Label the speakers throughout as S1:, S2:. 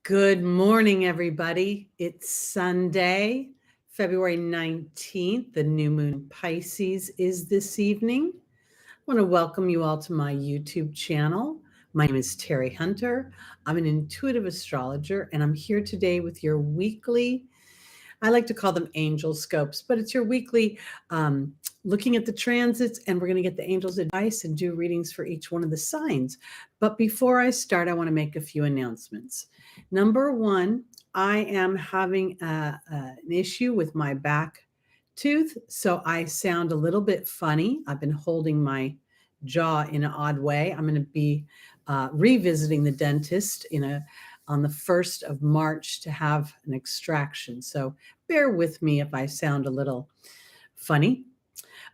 S1: Good morning, everybody. It's Sunday, February 19th. The new moon in Pisces is this evening. I want to welcome you all to my YouTube channel. My name is Teri Hunter. I'm an intuitive astrologer, and I'm here today with your weekly, I like to call them angel scopes, but it's your weekly looking at the transits, and we're going to get the angels' advice and do readings for each one of the signs. But before I start, I want to make a few announcements. Number one, I am having an issue with my back tooth, so I sound a little bit funny. I've been holding my jaw in an odd way. I'm going to be revisiting the dentist on the 1st of March to have an extraction. So bear with me if I sound a little funny.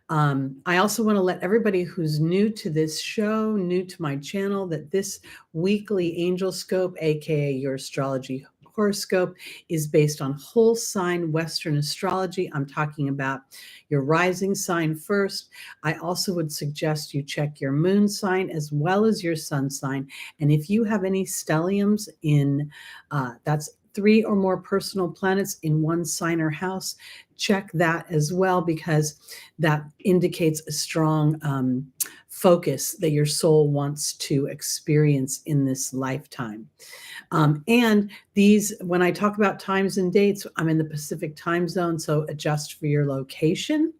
S1: I also want to let everybody who's new to this show, new to my channel, that this weekly angel scope, aka your astrology horoscope, is based on whole sign Western astrology. I'm talking about your rising sign first. I also would suggest you check your moon sign as well as your sun sign. And if you have any stelliums that's 3 or more personal planets in one sign or house, check that as well, because that indicates a strong focus that your soul wants to experience in this lifetime. And these, when I talk about times and dates, I'm in the Pacific time zone, so adjust for your location.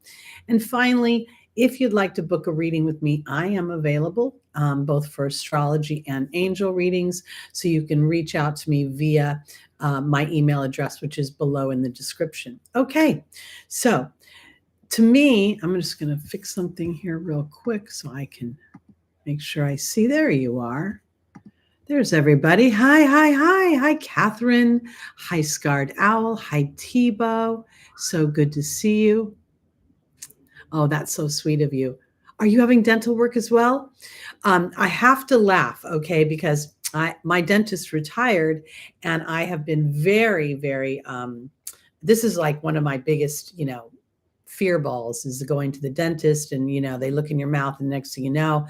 S1: And finally, if you'd like to book a reading with me, I am available both for astrology and angel readings. So you can reach out to me via my email address, which is below in the description. Okay, so to me, I'm just going to fix something here real quick so I can make sure I see. There you are. There's everybody. Hi, Catherine. Hi, Scarred Owl. Hi, Tebow. So good to see you. Oh, that's so sweet of you. Are you having dental work as well? I have to laugh, okay, because my dentist retired, and I have been very, very, this is like one of my biggest, fear balls, is going to the dentist, and, they look in your mouth, and next thing you know,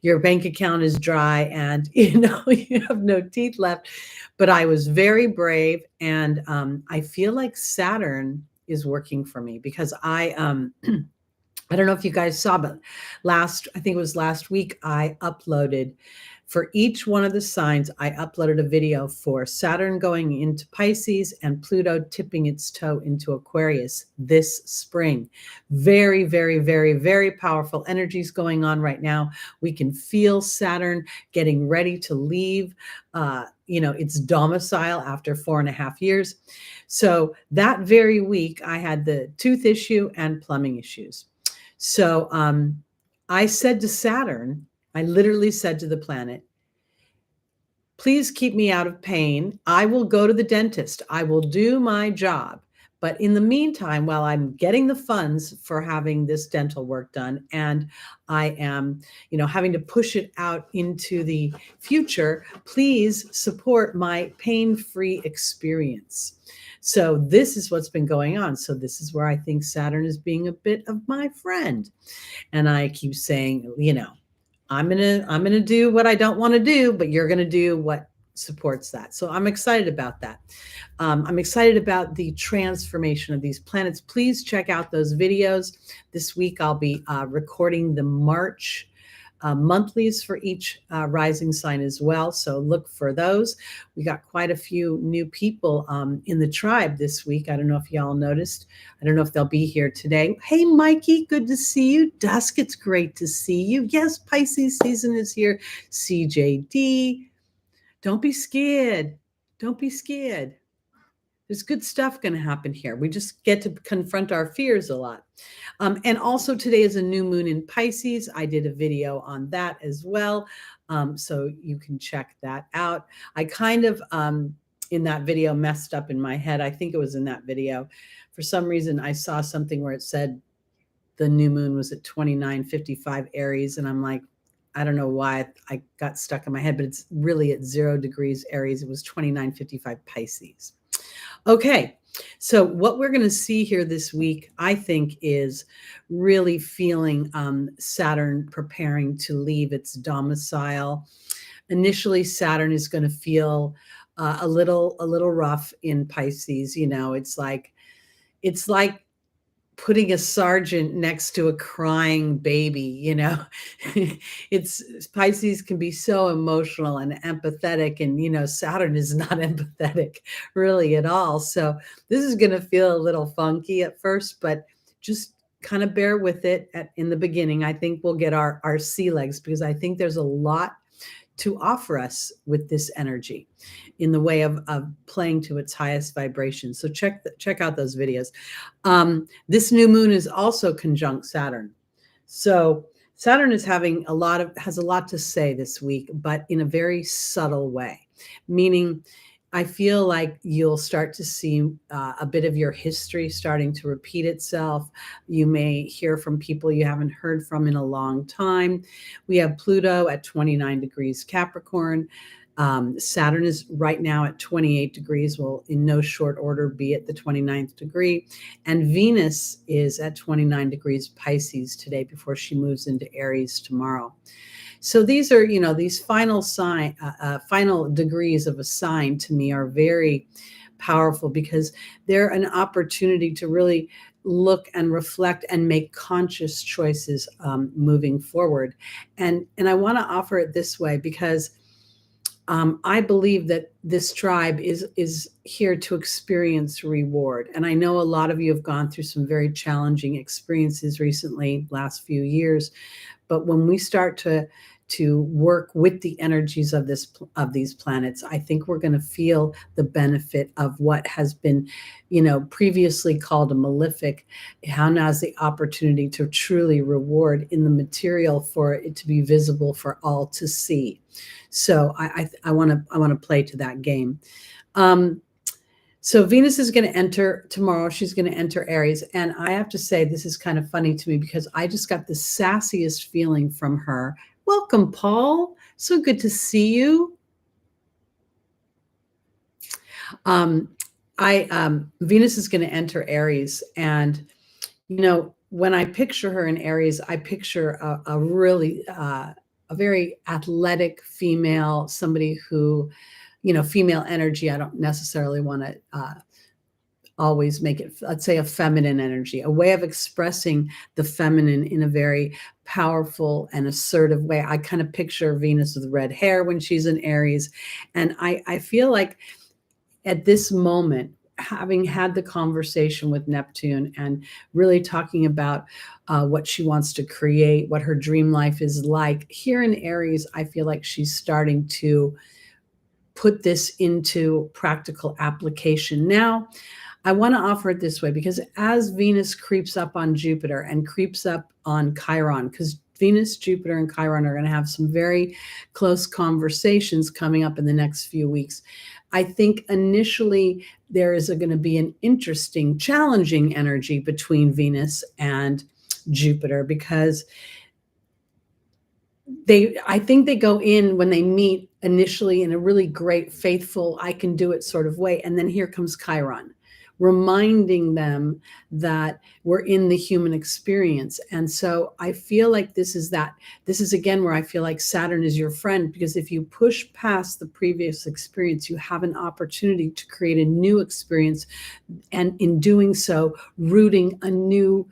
S1: your bank account is dry and, you have no teeth left. But I was very brave, and I feel like Saturn is working for me, because I don't know if you guys saw, but I think it was last week, I uploaded for each one of the signs, I uploaded a video for Saturn going into Pisces and Pluto tipping its toe into Aquarius this spring. Very, very, very, very powerful energies going on right now. We can feel Saturn getting ready to leave, its domicile after 4.5 years. So that very week, I had the tooth issue and plumbing issues. So I said to Saturn, I literally said to the planet, please keep me out of pain. I will go to the dentist. I will do my job. But in the meantime, while I'm getting the funds for having this dental work done, and I am, having to push it out into the future, please support my pain-free experience. So this is what's been going on. So this is where I think Saturn is being a bit of my friend. And I keep saying, I'm gonna do what I don't want to do, but you're gonna do what supports that. So I'm excited about that. I'm excited about the transformation of these planets. Please check out those videos. This week I'll be recording the March monthlies for each rising sign as well. So look for those. We got quite a few new people in the tribe this week. I don't know if y'all noticed. I don't know if they'll be here today. Hey, Mikey, good to see you. Dusk, it's great to see you. Yes, Pisces season is here. CJD, don't be scared. Don't be scared. There's good stuff going to happen here. We just get to confront our fears a lot. And also today is a new moon in Pisces. I did a video on that as well. So you can check that out. I kind of, in that video, messed up in my head. I think it was in that video. For some reason, I saw something where it said the new moon was at 29:55 Aries. And I'm like, I don't know why I got stuck in my head, but it's really at 0 degrees Aries. It was 29:55 Pisces. Okay, so what we're going to see here this week, I think, is really feeling Saturn preparing to leave its domicile. Initially, Saturn is going to feel a little rough in Pisces. You know, it's like putting a sergeant next to a crying baby, you know. It's Pisces can be so emotional and empathetic, and you know, Saturn is not empathetic really at all. So this is going to feel a little funky at first, but just kind of bear with it in the beginning. I think we'll get our sea legs, because I think there's a lot to offer us with this energy in the way of playing to its highest vibration. So check out those videos. This new moon is also conjunct Saturn. So Saturn is has a lot to say this week, but in a very subtle way, meaning I feel like you'll start to see a bit of your history starting to repeat itself. You may hear from people you haven't heard from in a long time. We have Pluto at 29 degrees Capricorn. Saturn is right now at 28 degrees, will in no short order be at the 29th degree. And Venus is at 29 degrees Pisces today before she moves into Aries tomorrow. So these are, you know, these final degrees of a sign to me are very powerful, because they're an opportunity to really look and reflect and make conscious choices moving forward. And I want to offer it this way, because I believe that this tribe is here to experience reward. And I know a lot of you have gone through some very challenging experiences recently, last few years. But when we start to work with the energies of these planets, I think we're going to feel the benefit of what has been, you know, previously called a malefic, how now is the opportunity to truly reward in the material for it to be visible for all to see. So I want to play to that game. So Venus is going to enter tomorrow. She's going to enter Aries. And I have to say, this is kind of funny to me, because I just got the sassiest feeling from her. Welcome, Paul. So good to see you. Venus is going to enter Aries. And, you know, when I picture her in Aries, I picture a really, a very athletic female, somebody who, you know, female energy. I don't necessarily want to always make it, let's say, a feminine energy, a way of expressing the feminine in a very powerful and assertive way. I kind of picture Venus with red hair when she's in Aries. And I feel like at this moment, having had the conversation with Neptune and really talking about what she wants to create, what her dream life is like, here in Aries, I feel like she's starting to put this into practical application. Now, I want to offer it this way, because as Venus creeps up on Jupiter and creeps up on Chiron, because Venus, Jupiter, and Chiron are going to have some very close conversations coming up in the next few weeks. I think initially there is going to be an interesting, challenging energy between Venus and Jupiter, because I think they go in when they meet initially in a really great, faithful, I can do it sort of way. And then here comes Chiron, reminding them that we're in the human experience. And so I feel like this is again where I feel like Saturn is your friend, because if you push past the previous experience, you have an opportunity to create a new experience. And in doing so, rooting a new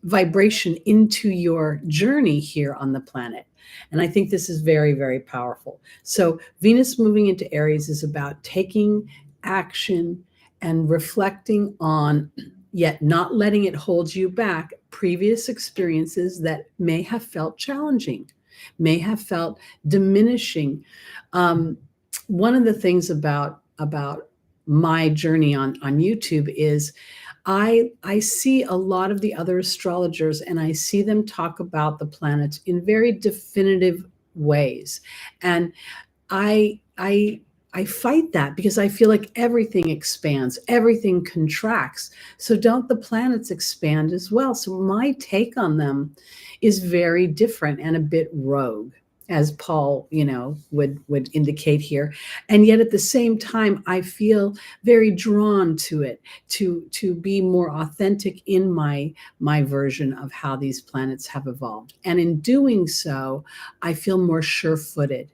S1: vibration into your journey here on the planet. And I think this is very, very powerful. So Venus moving into Aries is about taking action and reflecting on, yet not letting it hold you back, previous experiences that may have felt challenging, may have felt diminishing. One of the things about my journey on YouTube is I see a lot of the other astrologers, and I see them talk about the planets in very definitive ways. And I fight that, because I feel like everything expands, everything contracts. So don't the planets expand as well? So my take on them is very different and a bit rogue, as Paul, you know, would indicate here. And yet at the same time, I feel very drawn to it, to be more authentic in my version of how these planets have evolved. And in doing so, I feel more sure-footed.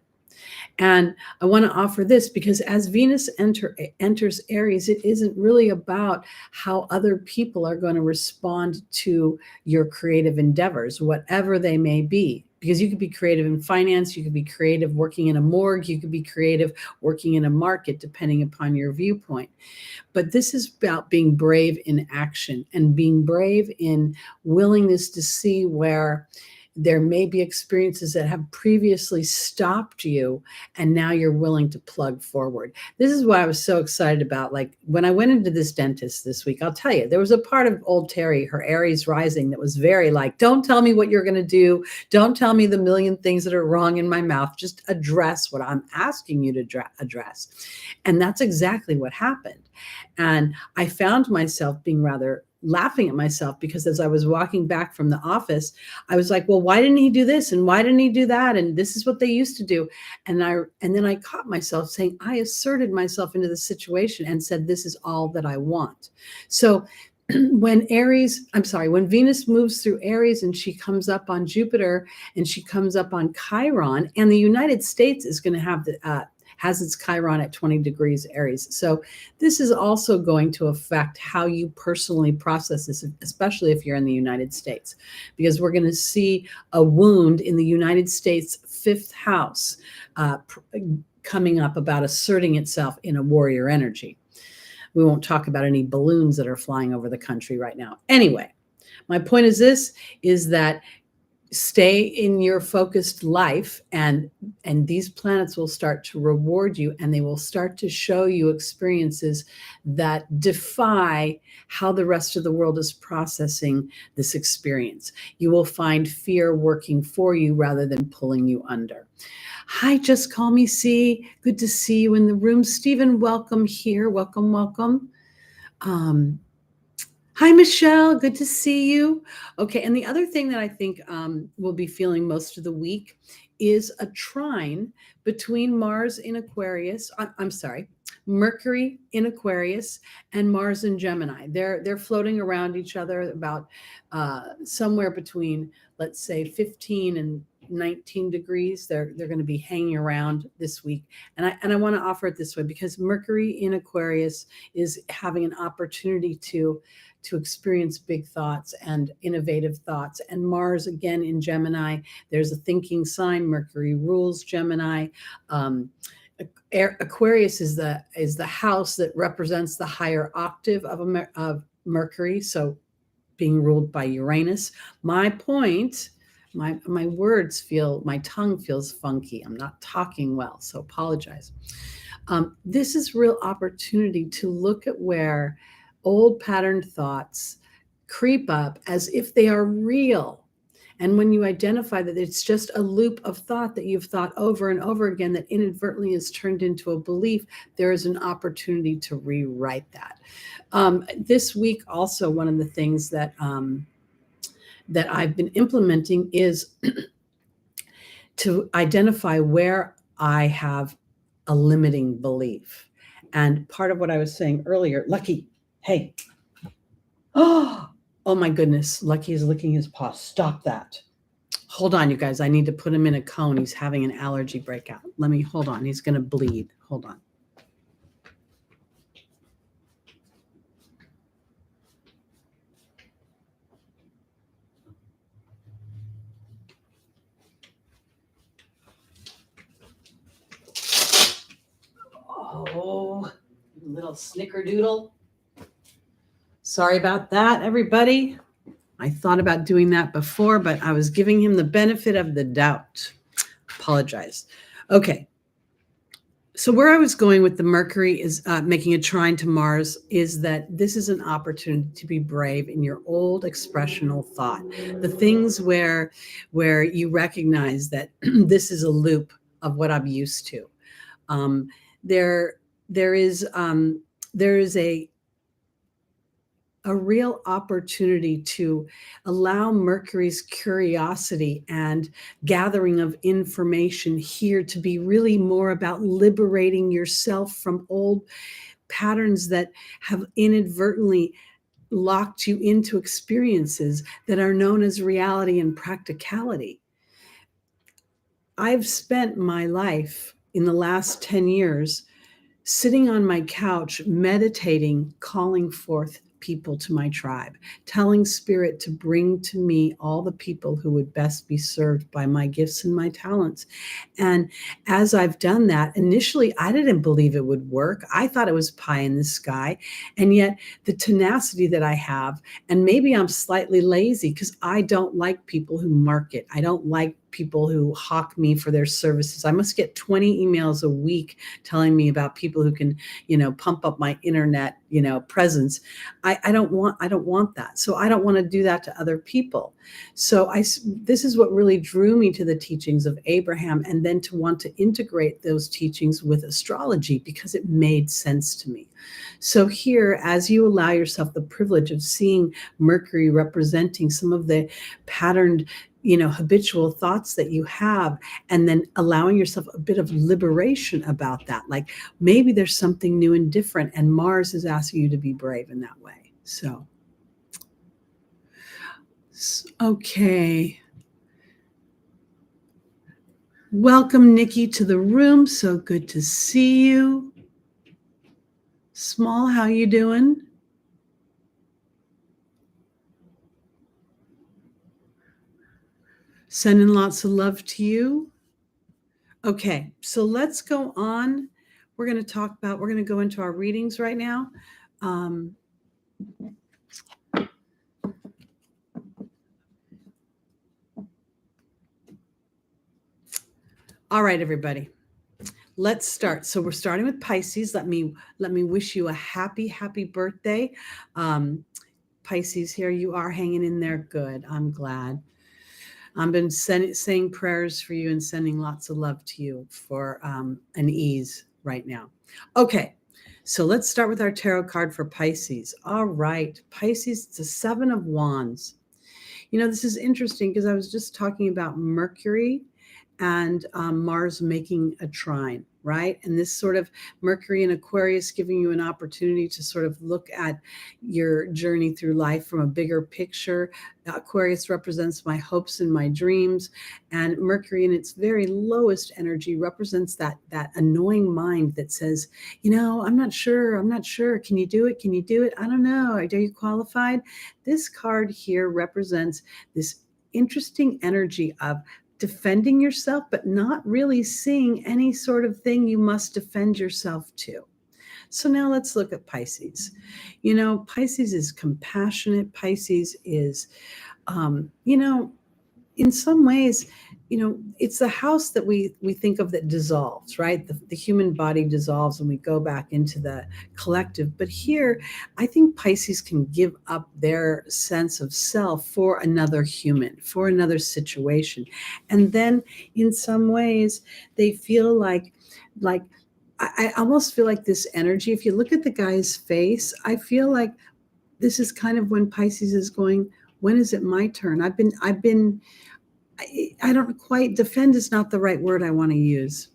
S1: And I want to offer this because as Venus enters Aries, it isn't really about how other people are going to respond to your creative endeavors, whatever they may be. Because you could be creative in finance, you could be creative working in a morgue, you could be creative working in a market, depending upon your viewpoint. But this is about being brave in action and being brave in willingness to see where there may be experiences that have previously stopped you, and now you're willing to plug forward. This is what I was so excited about. Like when I went into this dentist this week, I'll tell you, there was a part of old Teri, her Aries rising, that was very like, don't tell me what you're going to do. Don't tell me the million things that are wrong in my mouth. Just address what I'm asking you to address. And that's exactly what happened. And I found myself being rather laughing at myself because as I was walking back from the office, I was like, well, why didn't he do this? And why didn't he do that? And this is what they used to do. And then I caught myself saying, I asserted myself into the situation and said, this is all that I want. So when Venus moves through Aries and she comes up on Jupiter and she comes up on Chiron, and the United States is going to have has its Chiron at 20 degrees Aries. So this is also going to affect how you personally process this, especially if you're in the United States, because we're going to see a wound in the United States 5th house coming up about asserting itself in a warrior energy. We won't talk about any balloons that are flying over the country right now. Anyway, my point is that stay in your focused life, and these planets will start to reward you, and they will start to show you experiences that defy how the rest of the world is processing this experience. You will find fear working for you rather than pulling you under. Hi, Just Call Me C. Good to see you in the room. Stephen, welcome here. Welcome. Hi, Michelle. Good to see you. Okay. And the other thing that I think we'll be feeling most of the week is a trine between Mars in Aquarius. Mercury in Aquarius and Mars in Gemini. They're floating around each other about somewhere between, let's say, 15 and 19 degrees. They're going to be hanging around this week. And I want to offer it this way because Mercury in Aquarius is having an opportunity to experience big thoughts and innovative thoughts. And Mars, again, in Gemini, there's a thinking sign. Mercury rules Gemini. Aquarius is the house that represents the higher octave of Mercury, so being ruled by Uranus. My point, my tongue feels funky. I'm not talking well, so apologize. This is real opportunity to look at where old patterned thoughts creep up as if they are real. And when you identify that it's just a loop of thought that you've thought over and over again that inadvertently is turned into a belief, there is an opportunity to rewrite that. This week, also, one of the things that I've been implementing is to identify where I have a limiting belief. And part of what I was saying earlier, Lucky, hey. Oh my goodness. Lucky is licking his paw. Stop that. Hold on, you guys. I need to put him in a cone. He's having an allergy breakout. Hold on. He's going to bleed. Hold on. Oh, little snickerdoodle. Sorry about that, everybody. I thought about doing that before, but I was giving him the benefit of the doubt. Apologize. Okay. So where I was going with the Mercury is making a trine to Mars is that this is an opportunity to be brave in your old expressional thought. The things where you recognize that this is a loop of what I'm used to. There is a real opportunity to allow Mercury's curiosity and gathering of information here to be really more about liberating yourself from old patterns that have inadvertently locked you into experiences that are known as reality and practicality. I've spent my life in the last 10 years sitting on my couch, meditating, calling forth people to my tribe, telling spirit to bring to me all the people who would best be served by my gifts and my talents. And as I've done that, initially I didn't believe it would work. I thought it was pie in the sky. And yet the tenacity that I have, and maybe I'm slightly lazy because I don't like people who market. I don't like people who hawk me for their services. I must get 20 emails a week telling me about people who can, pump up my internet, presence. I don't want that. So I don't want to do that to other people. So this is what really drew me to the teachings of Abraham, and then to want to integrate those teachings with astrology because it made sense to me. So here, as you allow yourself the privilege of seeing Mercury representing some of the patterned, habitual thoughts that you have, and then allowing yourself a bit of liberation about that. Like maybe there's something new and different, and Mars is asking you to be brave in that way. So, okay. Welcome, Nikki, to the room. So good to see you. Small, how you doing? Sending lots of love to you. Okay, so let's go on. We're going to go into our readings right now. All right, everybody. Let's start. So we're starting with Pisces. Let me wish you a happy birthday. Pisces, here you are hanging in there. Good. I'm glad. I've been saying prayers for you and sending lots of love to you for an ease right now. Okay, so let's start with our tarot card for Pisces. All right, Pisces, it's a 7 of Wands. This is interesting because I was just talking about Mercury and Mars making a trine, right? And this sort of Mercury in Aquarius giving you an opportunity to sort of look at your journey through life from a bigger picture. Aquarius represents my hopes and my dreams, and Mercury in its very lowest energy represents that annoying mind that says, I'm not sure. Can you do it? I don't know. Are you qualified? This card here represents this interesting energy of defending yourself, but not really seeing any sort of thing you must defend yourself to. So now let's look at Pisces. Pisces is compassionate. Pisces is, in some ways, it's the house that we think of that dissolves, right? The human body dissolves and we go back into the collective. But here, I think Pisces can give up their sense of self for another human, for another situation. And then in some ways, they feel like I almost feel like this energy, if you look at the guy's face, I feel like this is kind of when Pisces is going, when is it my turn? I don't quite, defend is not the right word I want to use,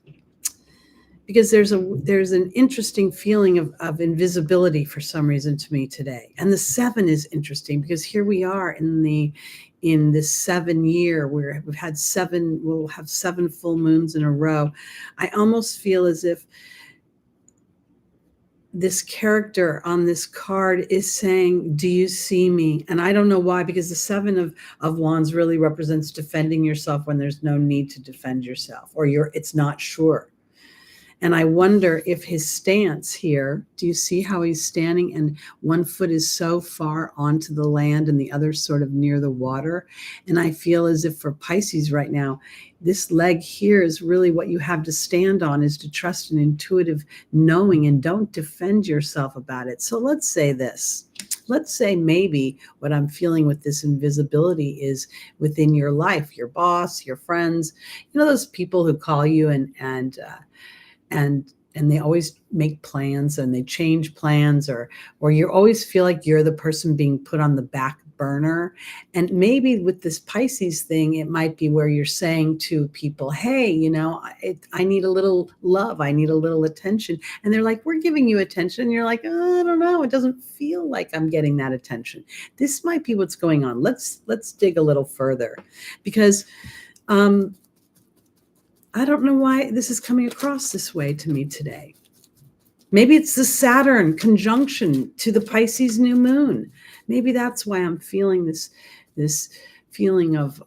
S1: because there's an interesting feeling of invisibility for some reason to me today. And the 7 is interesting because here we are in this 7 year where we'll have 7 full moons in a row. I almost feel as if this character on this card is saying, do you see me? And I don't know why, because the 7 of Wands really represents defending yourself when there's no need to defend yourself, or it's not sure. And I wonder if his stance here, do you see how he's standing and one foot is so far onto the land and the other sort of near the water? And I feel as if for Pisces right now, this leg here is really what you have to stand on, is to trust an intuitive knowing and don't defend yourself about it. So let's say this. Let's say maybe what I'm feeling with this invisibility is within your life, your boss, your friends, those people who call you and they always make plans and they change plans, or you always feel like you're the person being put on the back burner. And maybe with this Pisces thing, it might be where you're saying to people, hey, I need a little love. I need a little attention. And they're like, we're giving you attention. And you're like, oh, I don't know. It doesn't feel like I'm getting that attention. This might be what's going on. Let's dig a little further, because I don't know why this is coming across this way to me today. Maybe it's the Saturn conjunction to the Pisces new moon. Maybe that's why I'm feeling this feeling of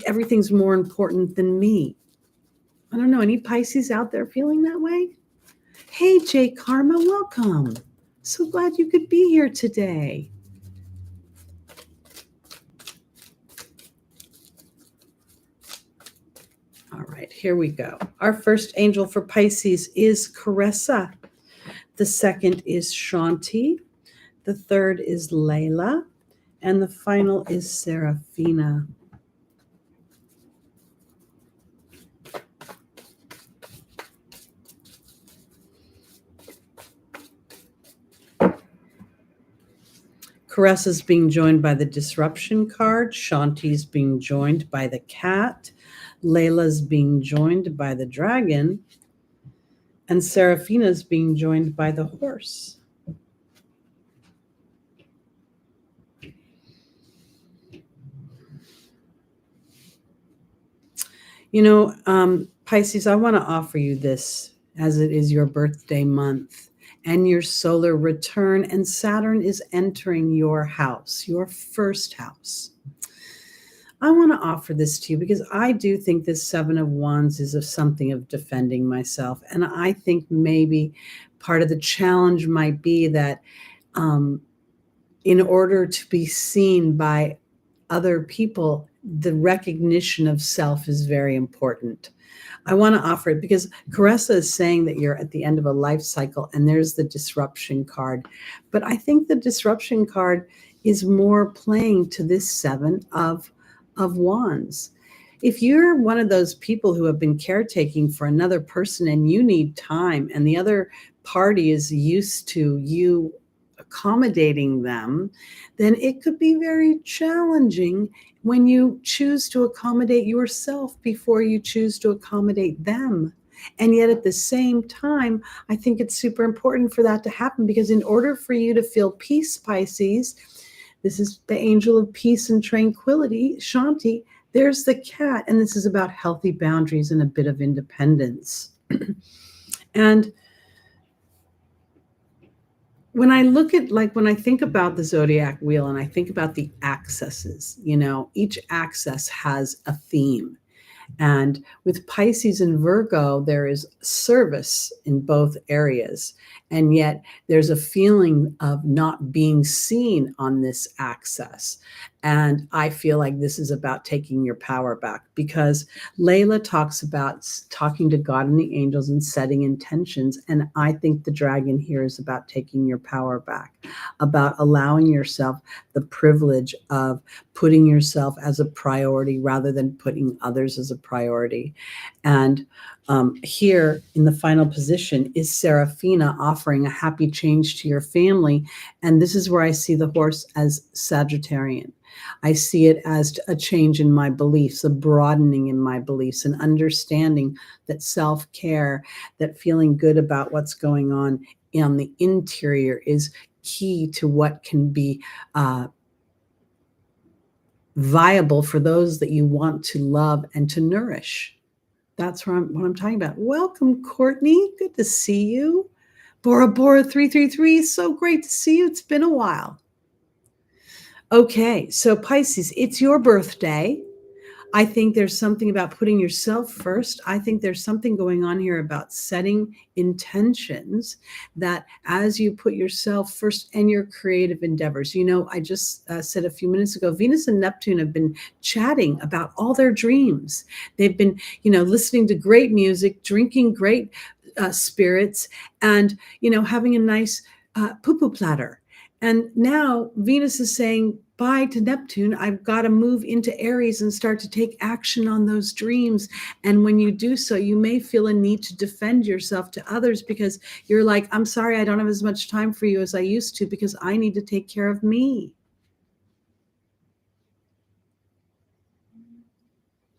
S1: everything's more important than me. I don't know. Any Pisces out there feeling that way? Hey, Jay Karma, welcome. So glad you could be here today. All right, here we go. Our first angel for Pisces is Caressa. The second is Shanti. The third is Layla. And the final is Serafina. Caressa's being joined by the disruption card. Shanti's being joined by the cat. Layla's being joined by the dragon. And Serafina's being joined by the horse. You know, Pisces, I want to offer you this as it is your birthday month and your solar return, and Saturn is entering your house, your first house. I want to offer this to you because I do think this Seven of Wands is of something of defending myself. And I think maybe part of the challenge might be that in order to be seen by other people, the recognition of self is very important. I want to offer it because Caressa is saying that you're at the end of a life cycle, and there's the disruption card. But I think the disruption card is more playing to this Seven of Wands. If you're one of those people who have been caretaking for another person and you need time, and the other party is used to you accommodating them, then it could be very challenging when you choose to accommodate yourself before you choose to accommodate them. And yet at the same time, I think it's super important for that to happen, because in order for you to feel peace, Pisces, this is the angel of peace and tranquility, Shanti, there's the cat, and this is about healthy boundaries and a bit of independence. And when I look at, like, when I think about the zodiac wheel and I think about the axes, you know, each axis has a theme. And with Pisces and Virgo, there is service in both areas. And yet there's a feeling of not being seen on this axis. And I feel like this is about taking your power back, because Layla talks about talking to God and the angels and setting intentions. And I think the dragon here is about taking your power back, about allowing yourself the privilege of putting yourself as a priority rather than putting others as a priority. And here in the final position is Serafina, offering a happy change to your family. And this is where I see the horse as Sagittarian. I see it as a change in my beliefs, a broadening in my beliefs, an understanding that self-care, that feeling good about what's going on the interior is key to what can be viable for those that you want to love and to nourish. That's what I'm talking about. Welcome, Courtney. Good to see you. Bora Bora 333. So great to see you. It's been a while. Okay, so Pisces, it's your birthday. I think there's something about putting yourself first. I think there's something going on here about setting intentions that as you put yourself first and your creative endeavors. You know, I just said a few minutes ago, Venus and Neptune have been chatting about all their dreams. They've been, you know, listening to great music, drinking great spirits, and, you know, having a nice poo-poo platter. And now Venus is saying bye to Neptune. I've got to move into Aries and start to take action on those dreams. And when you do so, you may feel a need to defend yourself to others, because you're like, I'm sorry, I don't have as much time for you as I used to, because I need to take care of me.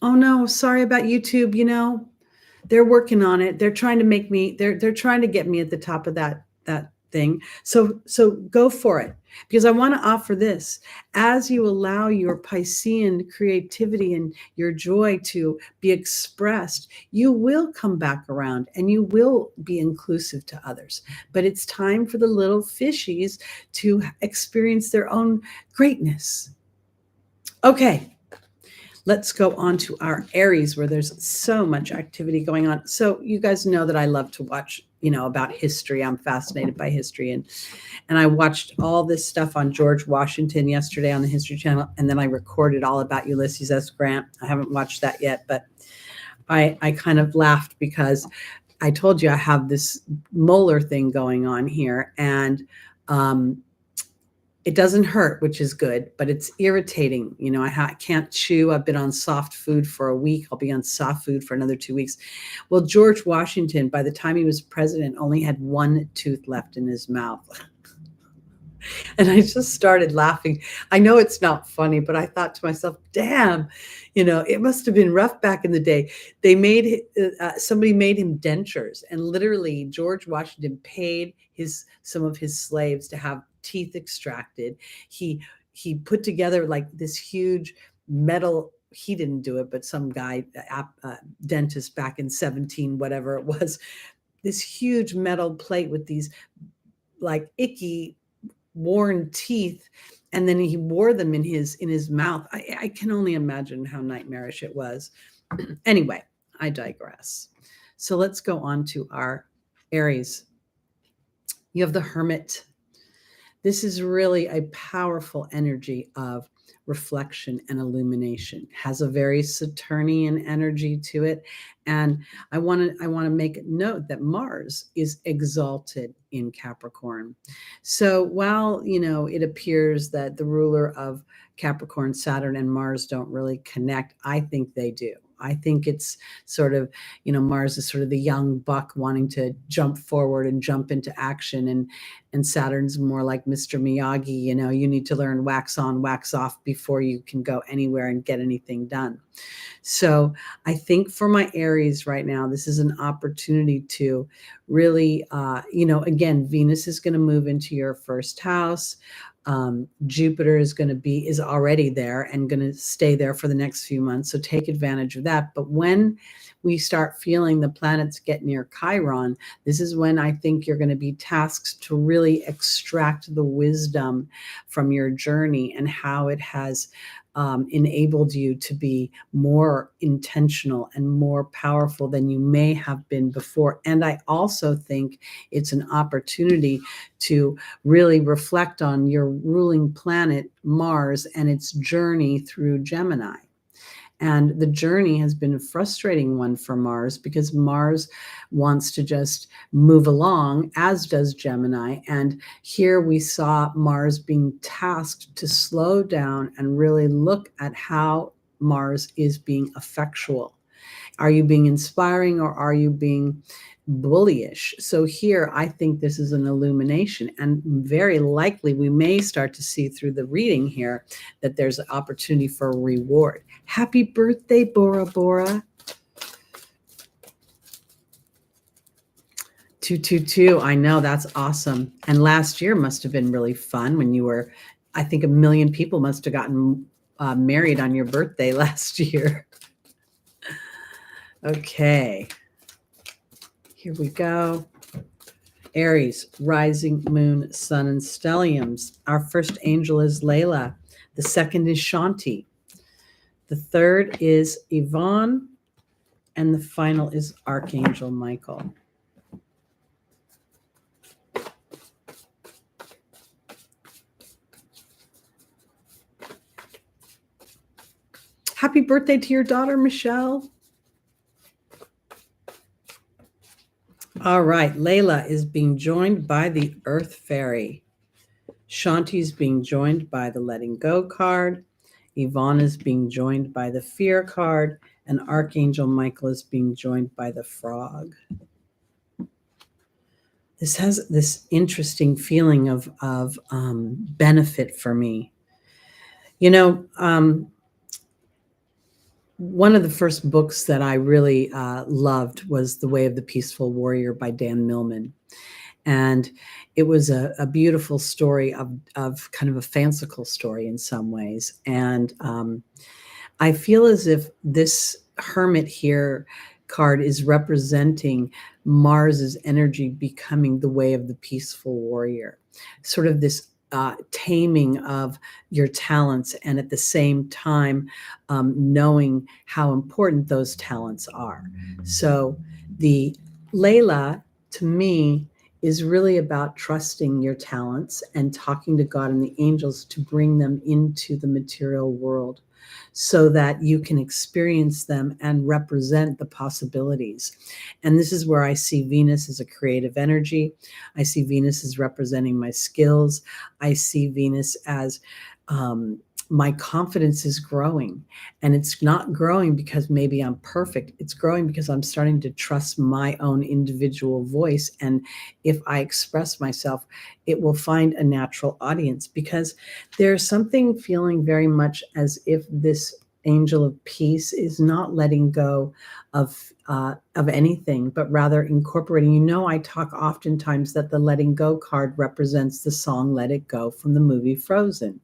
S1: Oh no, sorry about YouTube. You know, they're working on it. They're trying to make me, they're trying to get me at the top of that thing. So go for it, because I want to offer this. As you allow your Piscean creativity and your joy to be expressed, you will come back around and you will be inclusive to others. But it's time for the little fishies to experience their own greatness. Okay. Let's go on to our Aries, where there's so much activity going on. So you guys know that I love to watch, about history. I'm fascinated by history. And I watched all this stuff on George Washington yesterday on the History Channel. And then I recorded all about Ulysses S. Grant. I haven't watched that yet, but I kind of laughed because I told you I have this molar thing going on here. And it doesn't hurt, which is good, but it's irritating. I can't chew. I've been on soft food for a week. I'll be on soft food for another 2 weeks. Well, George Washington, by the time he was president, only had one tooth left in his mouth. And I just started laughing. I know it's not funny, but I thought to myself, damn, it must have been rough back in the day. They somebody made him dentures, and literally George Washington paid some of his slaves to have teeth extracted. He put together like this huge metal, he didn't do it, but some guy, dentist back in 17, whatever it was, this huge metal plate with these like icky worn teeth, and then he wore them in his mouth. I can only imagine how nightmarish it was. Anyway, I digress. So let's go on to our Aries. You have the Hermit. This is really a powerful energy of reflection and illumination. Has a very Saturnian energy to it. And I want to make note that Mars is exalted in Capricorn. So while, it appears that the ruler of Capricorn, Saturn, and Mars don't really connect, I think they do. I think it's sort of, Mars is sort of the young buck wanting to jump forward and jump into action. And Saturn's more like Mr. Miyagi, you need to learn wax on, wax off before you can go anywhere and get anything done. So I think for my Aries right now, this is an opportunity to really, again, Venus is going to move into your first house. Jupiter is already there and going to stay there for the next few months. So take advantage of that. But when we start feeling the planets get near Chiron, this is when I think you're going to be tasked to really extract the wisdom from your journey and how it has enabled you to be more intentional and more powerful than you may have been before. And I also think it's an opportunity to really reflect on your ruling planet, Mars, and its journey through Gemini. And the journey has been a frustrating one for Mars because Mars wants to just move along, as does Gemini. And here we saw Mars being tasked to slow down and really look at how Mars is being effectual. Are you being inspiring or are you being bullyish? So here, I think this is an illumination, and very likely we may start to see through the reading here that there's an opportunity for a reward. Happy birthday, Bora Bora. 222. I know, that's awesome. And last year must have been really fun when you were, I think 1 million people must have gotten married on your birthday last year. Okay. Here we go. Aries, rising, moon, sun, and stelliums. Our first angel is Layla. The second is Shanti. The third is Yvonne. And the final is Archangel Michael. Happy birthday to your daughter, Michelle. All right, Layla is being joined by the Earth Fairy. Shanti is being joined by the Letting Go card. Yvonne is being joined by the Fear card. And Archangel Michael is being joined by the Frog. This has this interesting feeling of benefit for me. One of the first books that I really loved was The Way of the Peaceful Warrior by Dan Millman. And it was a beautiful story of kind of a fanciful story in some ways. And I feel as if this Hermit here card is representing Mars's energy becoming the way of the peaceful warrior, sort of this taming of your talents, and at the same time knowing how important those talents are. So the Layla, to me, is really about trusting your talents and talking to God and the angels to bring them into the material world so that you can experience them and represent the possibilities. And this is where I see Venus as a creative energy. I see Venus as representing my skills. I see Venus as my confidence is growing, and it's not growing because maybe I'm perfect. It's growing because I'm starting to trust my own individual voice. And if I express myself, it will find a natural audience, because there's something feeling very much as if this angel of peace is not letting go of anything, but rather incorporating. You know, I talk oftentimes that the letting go card represents the song Let It Go from the movie Frozen.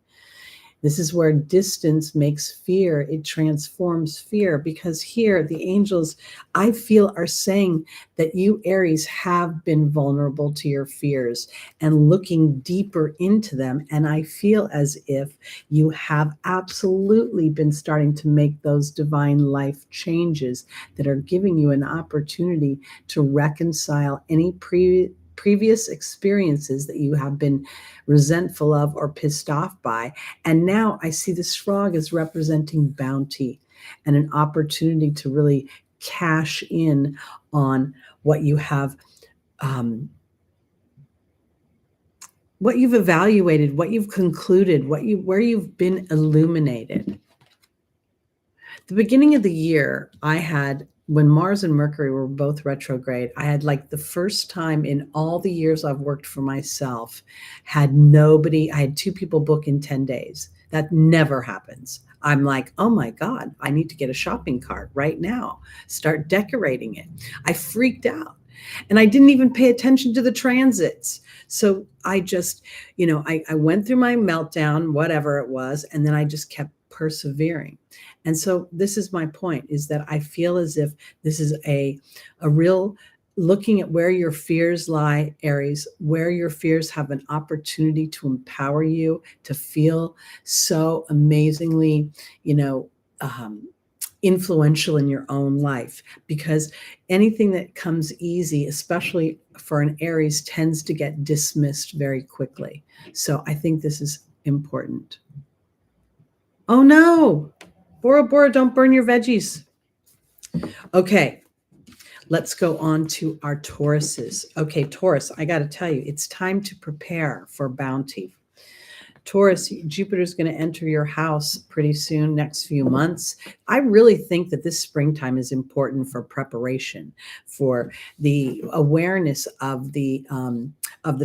S1: This is where distance makes fear. It transforms fear, because here the angels, I feel, are saying that you, Aries, have been vulnerable to your fears and looking deeper into them. And I feel as if you have absolutely been starting to make those divine life changes that are giving you an opportunity to reconcile any previous experiences that you have been resentful of or pissed off by. And now I see this frog as representing bounty and an opportunity to really cash in on what you have, what you've evaluated, what you've concluded, where you've been illuminated. The beginning of the year, I had, when Mars and Mercury were both retrograde, I had, like, the first time in all the years I've worked for myself, I had 2 people book in 10 days. That never happens. I'm like, oh my God, I need to get a shopping cart right now, start decorating it. I freaked out, and I didn't even pay attention to the transits. So I just, I went through my meltdown, whatever it was, and then I just kept persevering. And so this is my point, is that I feel as if this is a real looking at where your fears lie, Aries, where your fears have an opportunity to empower you to feel so amazingly, influential in your own life. Because anything that comes easy, especially for an Aries, tends to get dismissed very quickly. So I think this is important. Oh no, Bora Bora, don't burn your veggies. Okay, let's go on to our Tauruses. Okay, Taurus, I got to tell you, it's time to prepare for bounty. Taurus, Jupiter's going to enter your house pretty soon, next few months. I really think that this springtime is important for preparation, for the awareness of the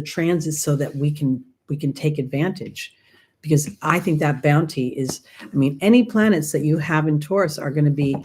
S1: transits, so that we can take advantage. Because I think that bounty is, any planets that you have in Taurus are going to be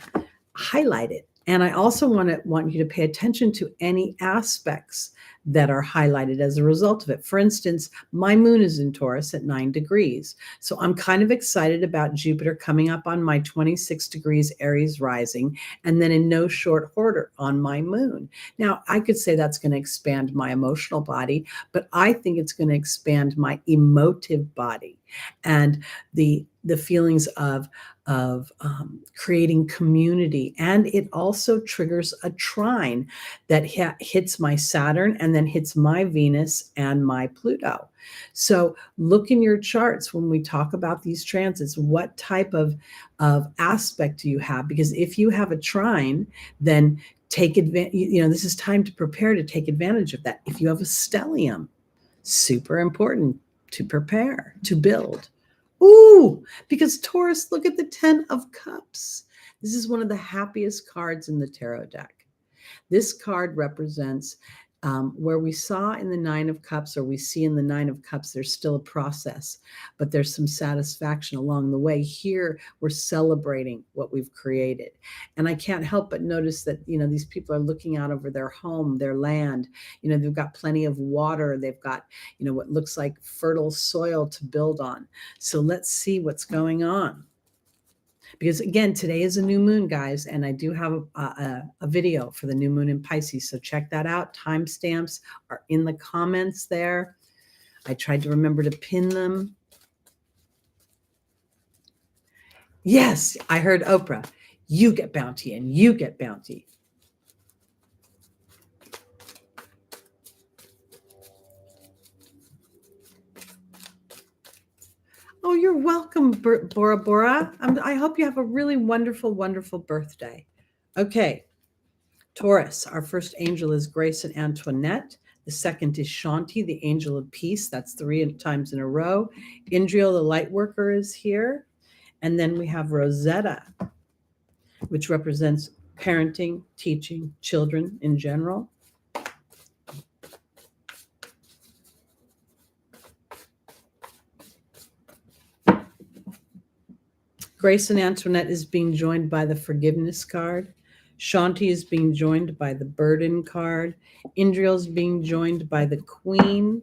S1: highlighted. And I also want you to pay attention to any aspects that are highlighted as a result of it. For instance, my moon is in Taurus at 9 degrees. So I'm kind of excited about Jupiter coming up on my 26 degrees Aries rising, and then in no short order on my moon. Now, I could say that's going to expand my emotional body, but I think it's going to expand my emotive body and the feelings of creating community. And it also triggers a trine that hits my Saturn and then hits my Venus and my Pluto. So look in your charts when we talk about these transits, what type of aspect do you have? Because if you have a trine, then take advantage, this is time to prepare to take advantage of that. If you have a stellium, super important to prepare, to build. Ooh, because Taurus, look at the 10 of Cups. This is one of the happiest cards in the tarot deck. This card represents where we saw in the Nine of Cups, or we see in the Nine of Cups, there's still a process, but there's some satisfaction along the way. Here, we're celebrating what we've created. And I can't help but notice that, these people are looking out over their home, their land. They've got plenty of water. They've got, what looks like fertile soil to build on. So let's see what's going on. Because again, today is a new moon, guys, and I do have a video for the new moon in Pisces. So check that out. Timestamps are in the comments there. I tried to remember to pin them. Yes, I heard Oprah. You get bounty and you get bounty. Oh, you're welcome, Bora Bora. I hope you have a really wonderful, wonderful birthday. Okay, Taurus, our first angel is Grace and Antoinette. The second is Shanti, the angel of peace. That's 3 times in a row. Indriel, the light worker, is here. And then we have Rosetta, which represents parenting, teaching, children in general. Grace and Antoinette is being joined by the forgiveness card. Shanti is being joined by the burden card. Indriel is being joined by the queen.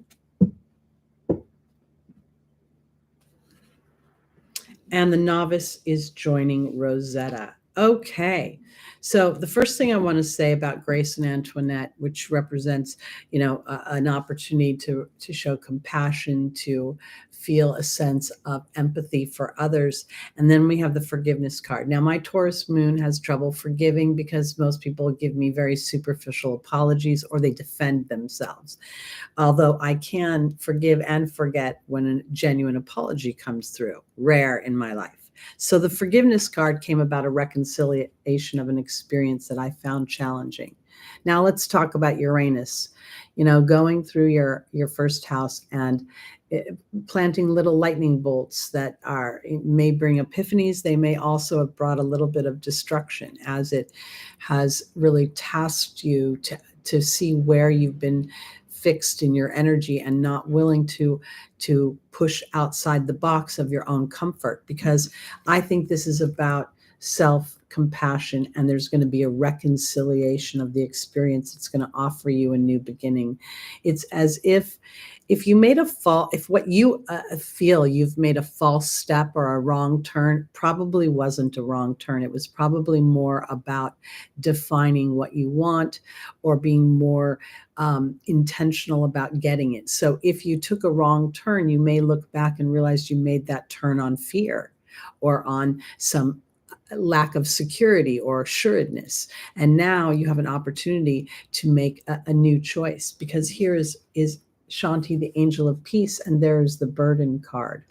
S1: And the novice is joining Rosetta. Okay. So the first thing I want to say about Grace and Antoinette, which represents, an opportunity to show compassion, to feel a sense of empathy for others. And then we have the forgiveness card. Now, my Taurus moon has trouble forgiving because most people give me very superficial apologies or they defend themselves. Although I can forgive and forget when a genuine apology comes through, rare in my life. So the forgiveness card came about a reconciliation of an experience that I found challenging. Now let's talk about Uranus, going through your first house and planting little lightning bolts that may bring epiphanies. They may also have brought a little bit of destruction, as it has really tasked you to see where you've been fixed in your energy and not willing to push outside the box of your own comfort, because I think this is about self-compassion, and there's going to be a reconciliation of the experience. It's going to offer you a new beginning. It's as if you made if what you feel you've made a false step or a wrong turn, probably wasn't a wrong turn. It was probably more about defining what you want or being more intentional about getting it. So if you took a wrong turn, you may look back and realize you made that turn on fear or on some lack of security or assuredness. And now you have an opportunity to make a new choice, because here is Shanti, the angel of peace, and there's the burden card.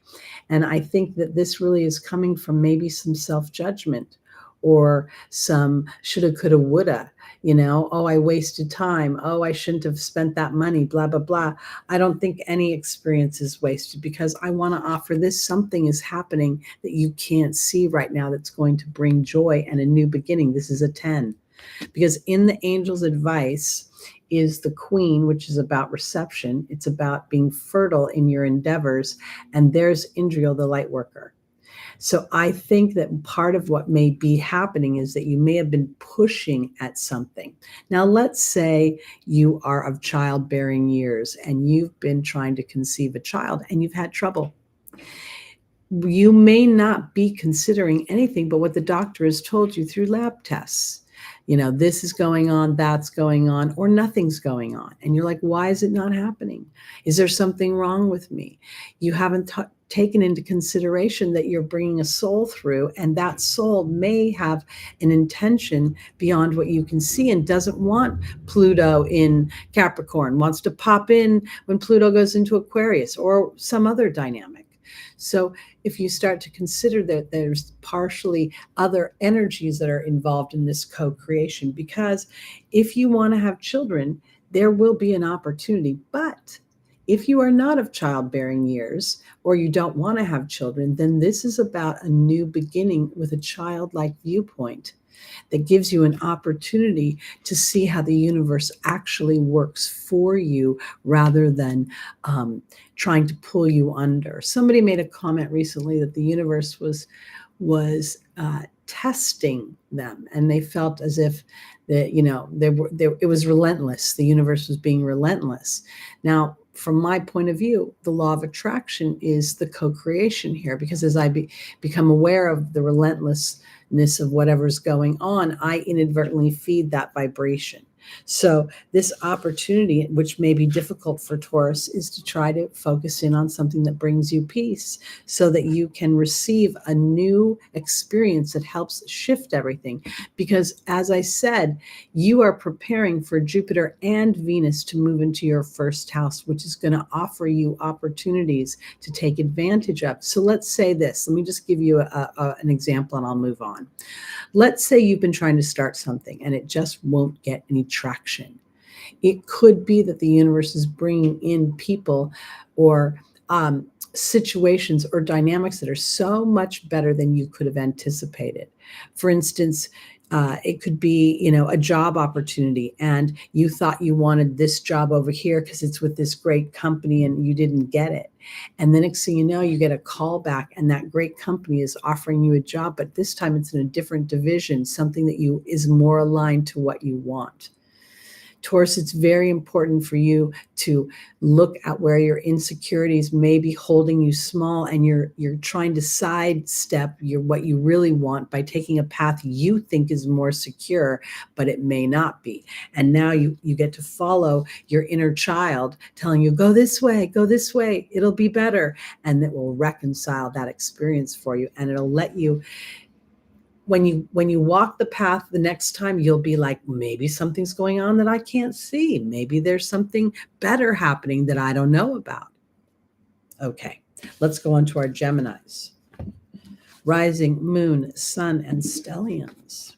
S1: And I think that this really is coming from maybe some self-judgment or some shoulda, coulda, woulda, oh, I wasted time. Oh, I shouldn't have spent that money, blah, blah, blah. I don't think any experience is wasted, because I want to offer this. Something is happening that you can't see right now that's going to bring joy and a new beginning. This is a 10. Because in the angel's advice is the queen, which is about reception. It's about being fertile in your endeavors. And there's Indriel, the light worker. So I think that part of what may be happening is that you may have been pushing at something. Now, let's say you are of childbearing years and you've been trying to conceive a child and you've had trouble. You may not be considering anything but what the doctor has told you through lab tests. This is going on, that's going on, or nothing's going on. And you're like, why is it not happening? Is there something wrong with me? You haven't taken into consideration that you're bringing a soul through, and that soul may have an intention beyond what you can see and doesn't want Pluto in Capricorn, wants to pop in when Pluto goes into Aquarius, or some other dynamic. So if you start to consider that there's partially other energies that are involved in this co-creation, because if you want to have children, there will be an opportunity. But if you are not of childbearing years, or you don't want to have children, then this is about a new beginning with a childlike viewpoint. that gives you an opportunity to see how the universe actually works for you rather than trying to pull you under. Somebody made a comment recently that the universe was testing them, and they felt as if it was relentless. The universe was being relentless. Now, from my point of view, the law of attraction is the co-creation here, because as I become aware of the relentlessness of whatever's going on, I inadvertently feed that vibration. So this opportunity, which may be difficult for Taurus, is to try to focus in on something that brings you peace so that you can receive a new experience that helps shift everything. Because as I said, you are preparing for Jupiter and Venus to move into your first house, which is going to offer you opportunities to take advantage of. So let's say this. Let me just give you an example and I'll move on. Let's say you've been trying to start something and it just won't get any traction. It could be that the universe is bringing in people or situations or dynamics that are so much better than you could have anticipated. For instance, it could be, a job opportunity, and you thought you wanted this job over here because it's with this great company and you didn't get it. And the next thing you know, you get a call back and that great company is offering you a job, but this time it's in a different division, something that is more aligned to what you want. Taurus, it's very important for you to look at where your insecurities may be holding you small, and you're trying to sidestep what you really want by taking a path you think is more secure, but it may not be. And now you get to follow your inner child telling you, go this way, it'll be better. And it will reconcile that experience for you, and it'll let you, when you walk the path the next time, you'll be like, maybe something's going on that I can't see. Maybe there's something better happening that I don't know about. Okay, let's go on to our Geminis. Rising, moon, sun, and stelliums.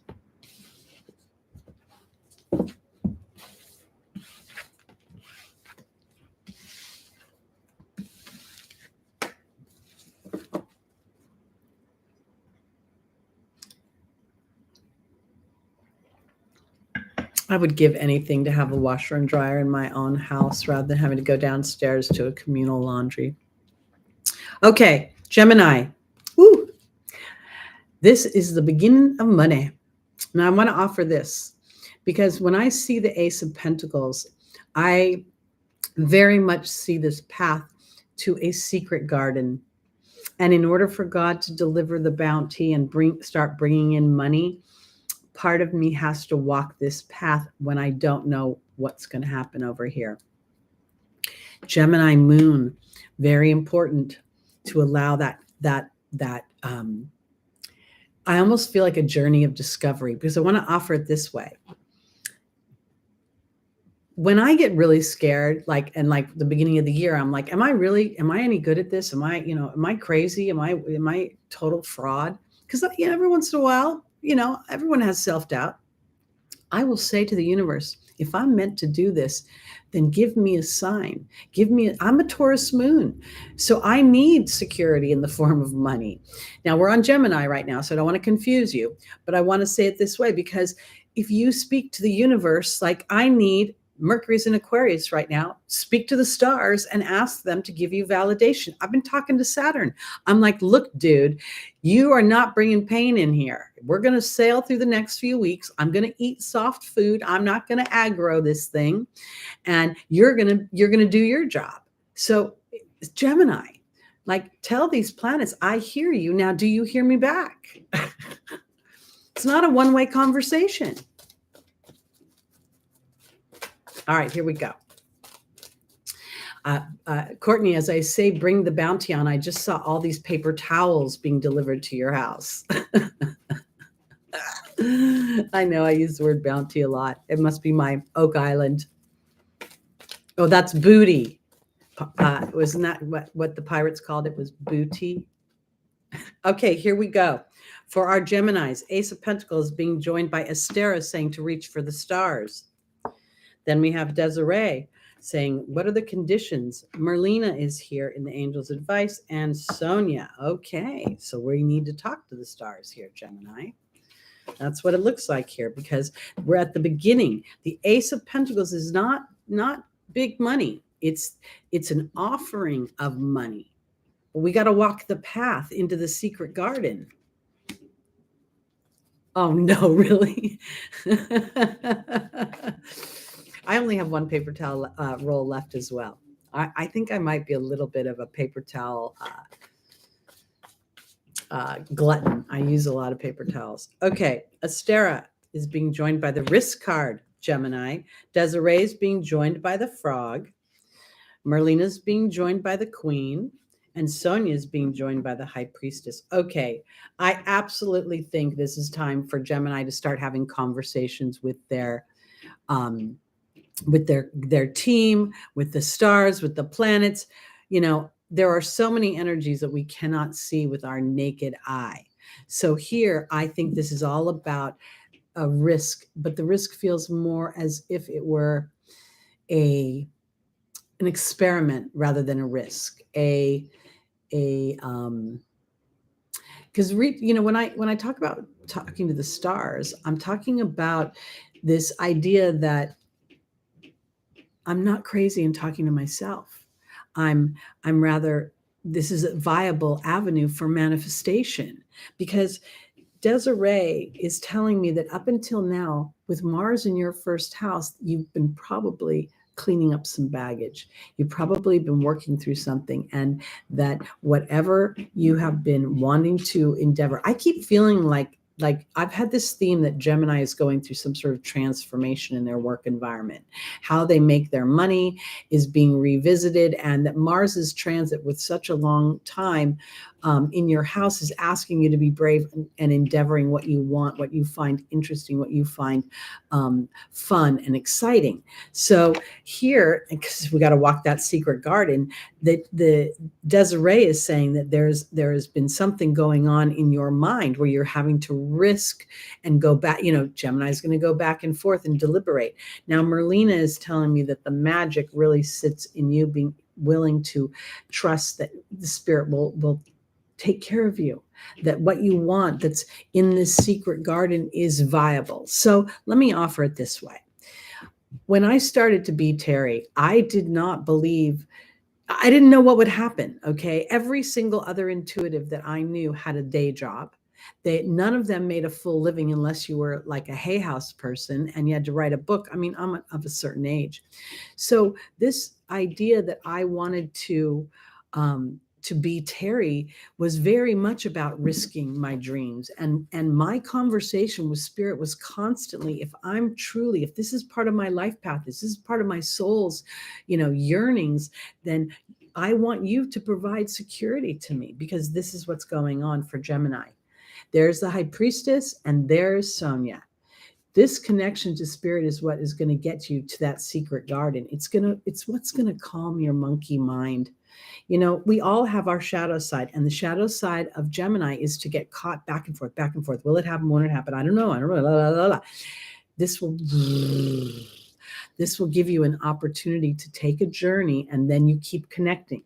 S1: I would give anything to have a washer and dryer in my own house rather than having to go downstairs to a communal laundry. Okay, Gemini. Woo. This is the beginning of money. Now I want to offer this because when I see the Ace of Pentacles, I very much see this path to a secret garden. And in order for God to deliver the bounty and start bringing in money, part of me has to walk this path when I don't know what's going to happen over here. Gemini moon, very important to allow that I almost feel like a journey of discovery, because I want to offer it this way. When I get really scared, like the beginning of the year, I'm like, am I any good at this? Am I crazy? Am I total fraud? Because every once in a while, everyone has self-doubt. I will say to the universe, if I'm meant to do this, then give me a sign. I'm a Taurus moon, so I need security in the form of money. Now we're on Gemini right now, so I don't want to confuse you, but I want to say it this way, because if you speak to the universe, like I need Mercury's in Aquarius right now, speak to the stars and ask them to give you validation. I've been talking to Saturn. I'm like, look, dude, you are not bringing pain in here. We're going to sail through the next few weeks. I'm going to eat soft food. I'm not going to aggro this thing. And you're going to do your job. So Gemini, like, tell these planets, I hear you. Now, do you hear me back? It's not a one-way conversation. All right, here we go. Courtney, as I say, bring the bounty on. I just saw all these paper towels being delivered to your house. I know I use the word bounty a lot. It must be my Oak Island. Oh, that's booty. Wasn't that what the pirates called it? Was booty? Okay, here we go. For our Geminis, Ace of Pentacles being joined by Astera saying to reach for the stars. Then we have Desiree saying, what are the conditions? Merlina is here in the Angel's Advice, and Sonia. Okay, so we need to talk to the stars here, Gemini. That's what it looks like here, because we're at the beginning. The Ace of Pentacles is not big money. It's an offering of money. But we got to walk the path into the secret garden. Oh no, really? I only have one paper towel roll left as well. I think I might be a little bit of a paper towel glutton. I use a lot of paper towels. Okay, Astera is being joined by the Risk card, Gemini. Desiree is being joined by the Frog. Merlina's being joined by the Queen. And Sonia is being joined by the High Priestess. Okay, I absolutely think this is time for Gemini to start having conversations with their team, with the stars, with the planets. You know, there are so many energies that we cannot see with our naked eye. So here, I think this is all about a risk, but the risk feels more as if it were an experiment rather than a risk. Because when I talk about talking to the stars, I'm talking about this idea that I'm not crazy in talking to myself. I'm rather, this is a viable avenue for manifestation, because Desiree is telling me that up until now, with Mars in your first house, you've been probably cleaning up some baggage. You've probably been working through something, and that whatever you have been wanting to endeavor, I keep feeling like I've had this theme that Gemini is going through some sort of transformation in their work environment. How they make their money is being revisited, and that Mars's transit with such a long time in your house is asking you to be brave and endeavoring what you want, what you find interesting, what you find fun and exciting. So here, because we got to walk that secret garden, the Desiree is saying that there has been something going on in your mind where you're having to risk and go back. Gemini is going to go back and forth and deliberate. Now, Merlina is telling me that the magic really sits in you being willing to trust that the spirit will take care of you, that what you want that's in this secret garden is viable. So let me offer it this way. When I started to be Teri, I didn't know what would happen. Okay. Every single other intuitive that I knew had a day job. None of them made a full living unless you were like a Hay House person and you had to write a book. I mean, I'm of a certain age. So this idea that I wanted to be Teri was very much about risking my dreams. And my conversation with spirit was constantly, if this is part of my life path, this is part of my soul's, yearnings, then I want you to provide security to me, because this is what's going on for Gemini. There's the High Priestess and there's Sonia. This connection to spirit is what is going to get you to that secret garden. It's what's going to calm your monkey mind. We all have our shadow side, and the shadow side of Gemini is to get caught back and forth, back and forth. Will it happen? Won't it happen? I don't know. Blah, blah, blah, blah. This will give you an opportunity to take a journey, and then you keep connecting.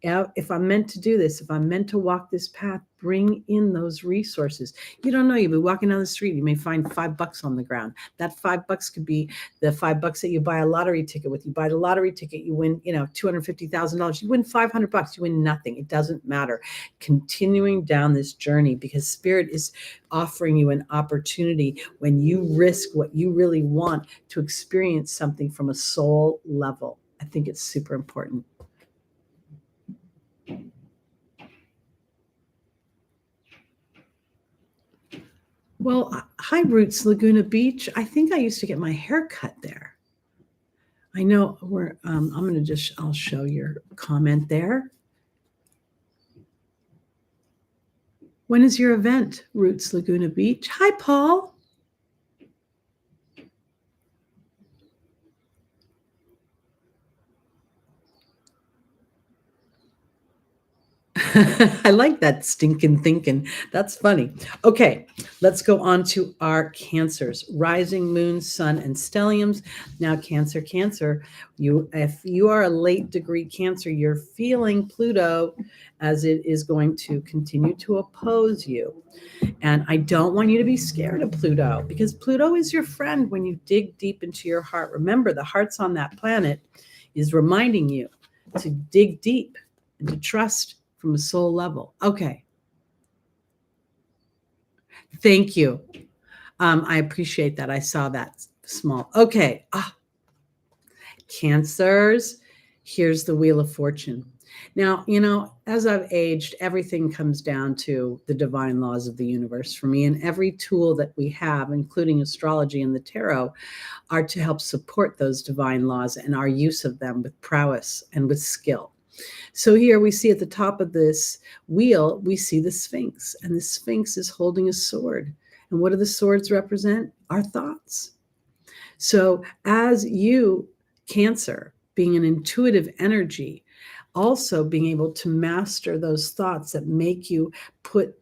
S1: If I'm meant to do this, if I'm meant to walk this path, bring in those resources. You don't know. You'll be walking down the street. You may find $5 on the ground. That $5 could be the $5 that you buy a lottery ticket with. You buy the lottery ticket, you win, $250,000. You win $500. You win nothing. It doesn't matter. Continuing down this journey, because spirit is offering you an opportunity when you risk what you really want to experience something from a soul level. I think it's super important. Well, hi, Roots Laguna Beach. I think I used to get my hair cut there. I know I'll show your comment there. When is your event, Roots Laguna Beach? Hi, Paul. I like that stinking thinking. That's funny. Okay, let's go on to our Cancers, rising, moon, sun, and stelliums. Now, Cancer, if you are a late degree Cancer, you're feeling Pluto as it is going to continue to oppose you. And I don't want you to be scared of Pluto, because Pluto is your friend when you dig deep into your heart. Remember, the heart's on that planet is reminding you to dig deep and to trust from a soul level. Okay. Thank you. I appreciate that. I saw that small. Okay. Cancers. Here's the Wheel of Fortune. Now, as I've aged, everything comes down to the divine laws of the universe for me. And every tool that we have, including astrology and the tarot, are to help support those divine laws and our use of them with prowess and with skill. So here we see at the top of this wheel, we see the Sphinx, and the Sphinx is holding a sword. And what do the swords represent? Our thoughts. So as you, Cancer, being an intuitive energy, also being able to master those thoughts that make you put,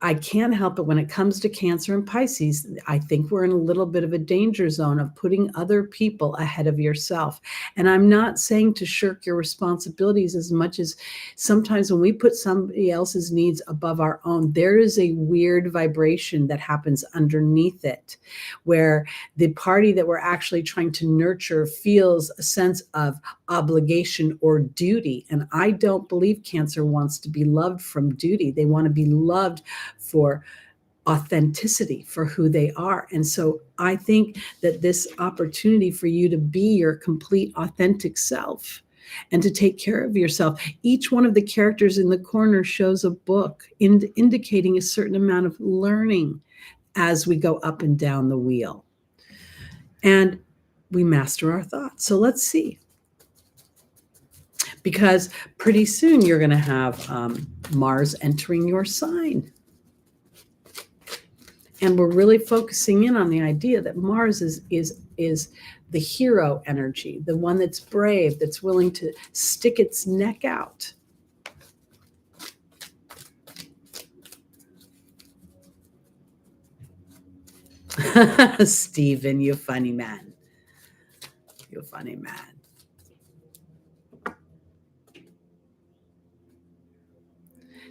S1: I can't help it when it comes to Cancer and Pisces. I think we're in a little bit of a danger zone of putting other people ahead of yourself. And I'm not saying to shirk your responsibilities as much as sometimes when we put somebody else's needs above our own, there is a weird vibration that happens underneath it, where the party that we're actually trying to nurture feels a sense of obligation or duty. And I don't believe Cancer wants to be loved from duty. They want to be loved for authenticity, for who they are. And so I think that this opportunity for you to be your complete authentic self and to take care of yourself. Each one of the characters in the corner shows a book indicating a certain amount of learning as we go up and down the wheel. And we master our thoughts. So let's see. Because pretty soon you're going to have Mars entering your sign. And we're really focusing in on the idea that Mars is the hero energy, the one that's brave, that's willing to stick its neck out. Stephen, you funny man. You funny man.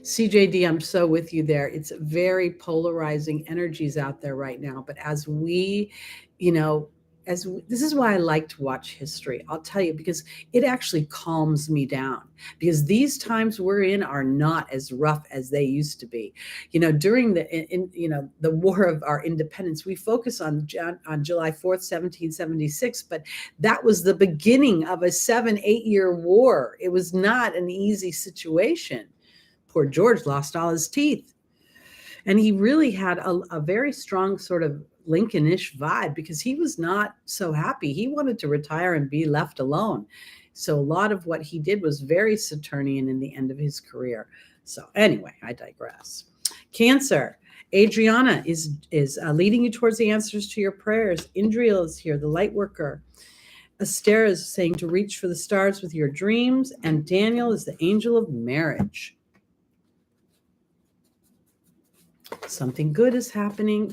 S1: CJD, I'm so with you there. It's very polarizing energies out there right now. But as we, this is why I like to watch history. I'll tell you, because it actually calms me down, because these times we're in are not as rough as they used to be. During the war of our independence, we focus on July 4th, 1776, but that was the beginning of a 7-8 year war. It was not an easy situation. Poor George lost all his teeth. And he really had a very strong sort of Lincoln-ish vibe, because he was not so happy. He wanted to retire and be left alone. So a lot of what he did was very Saturnian in the end of his career. So anyway, I digress. Cancer. Adriana is leading you towards the answers to your prayers. Indriel is here, the light worker. Esther is saying to reach for the stars with your dreams. And Daniel is the angel of marriage. Something good is happening.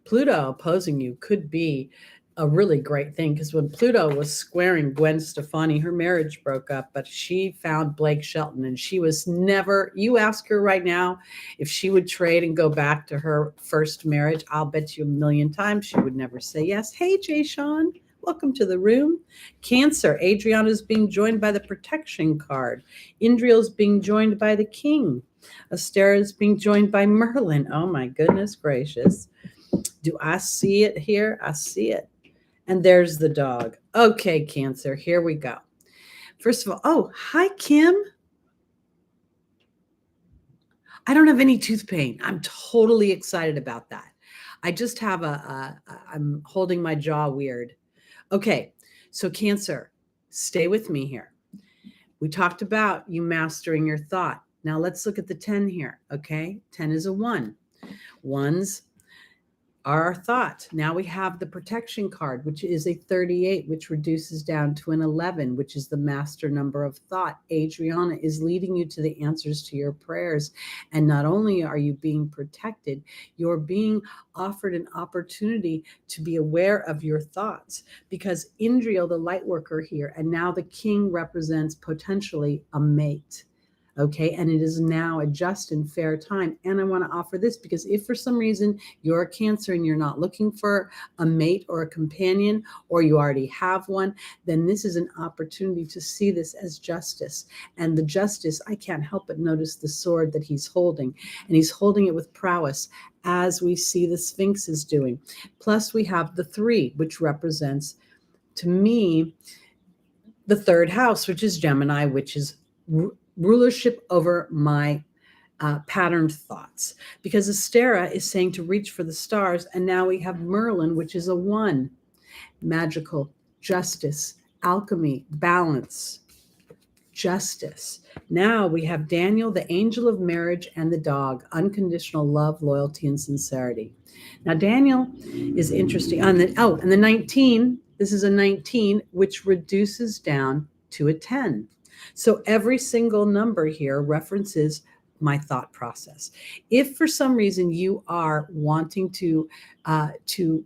S1: Pluto opposing you could be a really great thing, because when Pluto was squaring Gwen Stefani, her marriage broke up, but she found Blake Shelton, and she was never, you ask her right now if she would trade and go back to her first marriage, I'll bet you 1,000,000 times she would never say yes. Hey, Jay Sean, welcome to the room. Cancer, Adriana is being joined by the protection card. Indriel is being joined by the king. Aster is being joined by Merlin. Oh my goodness gracious. Do I see it here? I see it. And there's the dog. Okay, Cancer, here we go. First of all, hi, Kim. I don't have any tooth pain. I'm totally excited about that. I just have I'm holding my jaw weird. Okay, so Cancer, stay with me here. We talked about you mastering your thought. Now let's look at the 10 here, okay? 10 is a 1. Ones our thought. Now we have the protection card, which is a 38, which reduces down to an 11, which is the master number of thought. Adriana is leading you to the answers to your prayers. And not only are you being protected, you're being offered an opportunity to be aware of your thoughts, because Indriel, the light worker here, and now the king represents potentially a mate. Okay, and it is now a just and fair time. And I want to offer this because if for some reason you're a Cancer and you're not looking for a mate or a companion, or you already have one, then this is an opportunity to see this as justice. And the justice, I can't help but notice the sword that he's holding, and he's holding it with prowess, as we see the Sphinx is doing. Plus we have the 3, which represents, to me, the 3rd house, which is Gemini, which is rulership over my patterned thoughts, because Astera is saying to reach for the stars. And now we have Merlin, which is a 1, magical, justice, alchemy, balance, justice. Now we have Daniel, the angel of marriage, and the dog, unconditional love, loyalty, and sincerity. Now Daniel is interesting. And the 19, this is a 19, which reduces down to a 10. So every single number here references my thought process. If for some reason you are wanting to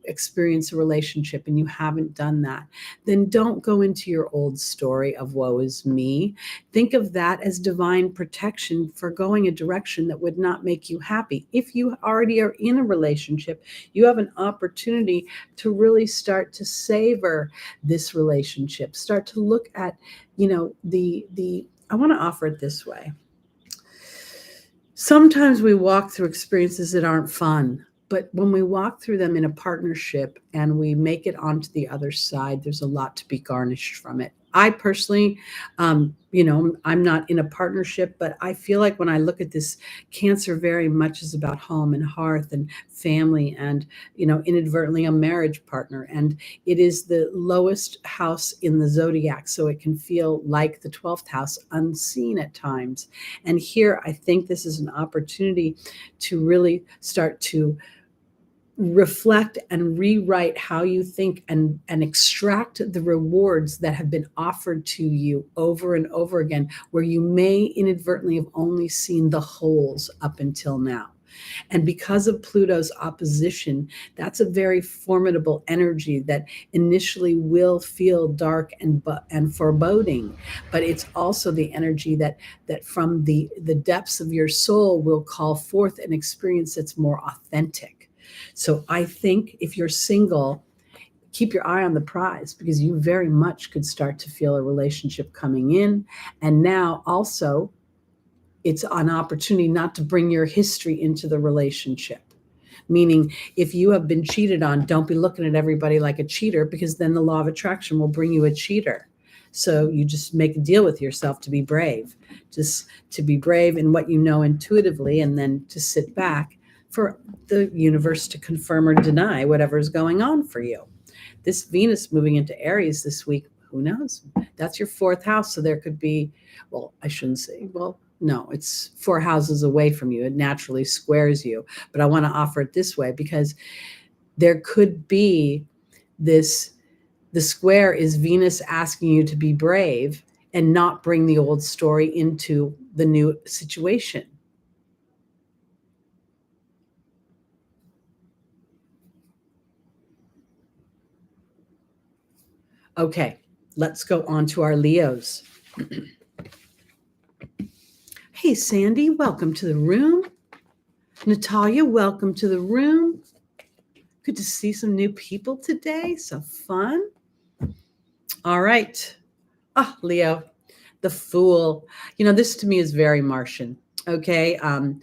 S1: experience a relationship and you haven't done that, then don't go into your old story of woe is me. Think of that as divine protection for going a direction that would not make you happy. If you already are in a relationship, you have an opportunity to really start to savor this relationship. Start to look at, I want to offer it this way. Sometimes we walk through experiences that aren't fun, but when we walk through them in a partnership and we make it onto the other side, there's a lot to be garnished from it. I personally, I'm not in a partnership, but I feel like when I look at this, Cancer very much is about home and hearth and family and, inadvertently a marriage partner. And it is the lowest house in the zodiac. So it can feel like the 12th house, unseen at times. And here, I think this is an opportunity to really start to reflect and rewrite how you think and extract the rewards that have been offered to you over and over again, where you may inadvertently have only seen the holes up until now. And because of Pluto's opposition, that's a very formidable energy that initially will feel dark and foreboding, but it's also the energy that from the depths of your soul will call forth an experience that's more authentic. So I think if you're single, keep your eye on the prize, because you very much could start to feel a relationship coming in. And now also, it's an opportunity not to bring your history into the relationship. Meaning, if you have been cheated on, don't be looking at everybody like a cheater, because then the law of attraction will bring you a cheater. So you just make a deal with yourself to be brave, just to be brave in what you know intuitively, and then to sit back for the universe to confirm or deny whatever is going on for you. This Venus moving into Aries this week, who knows? That's your 4th house. So there could be, well, I shouldn't say, well, no, it's 4 houses away from you. It naturally squares you. But I want to offer it this way, because there could be this, the square is Venus asking you to be brave and not bring the old story into the new situation. Okay, let's go on to our Leos. Hey, Sandy, welcome to the room. Natalia, welcome to the room. Good to see some new people today. So fun. All right. Leo, the Fool. This to me is very Martian. Okay. Going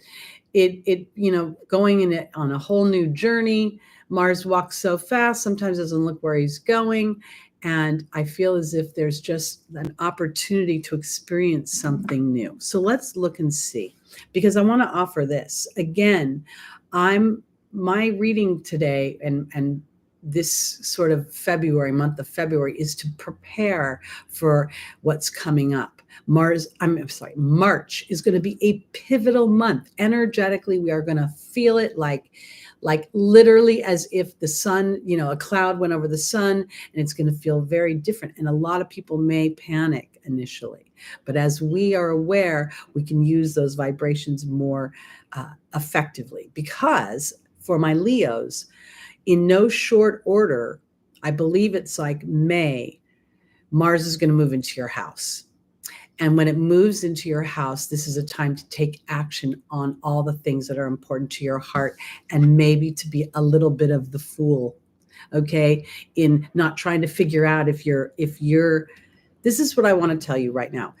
S1: in it on a whole new journey. Mars walks so fast, sometimes doesn't look where he's going. And I feel as if there's just an opportunity to experience something new. So let's look and see, because I want to offer this. Again, my reading today and this sort of month of February is to prepare for what's coming up. March is going to be a pivotal month. Energetically, we are going to feel it like literally as if the sun, a cloud went over the sun, and it's going to feel very different. And a lot of people may panic initially, but as we are aware, we can use those vibrations more effectively. Because for my Leos, in no short order, I believe it's like May, Mars is going to move into your house. And when it moves into your house, this is a time to take action on all the things that are important to your heart, and maybe to be a little bit of the fool, okay? In not trying to figure out if you're, this is what I want to tell you right now.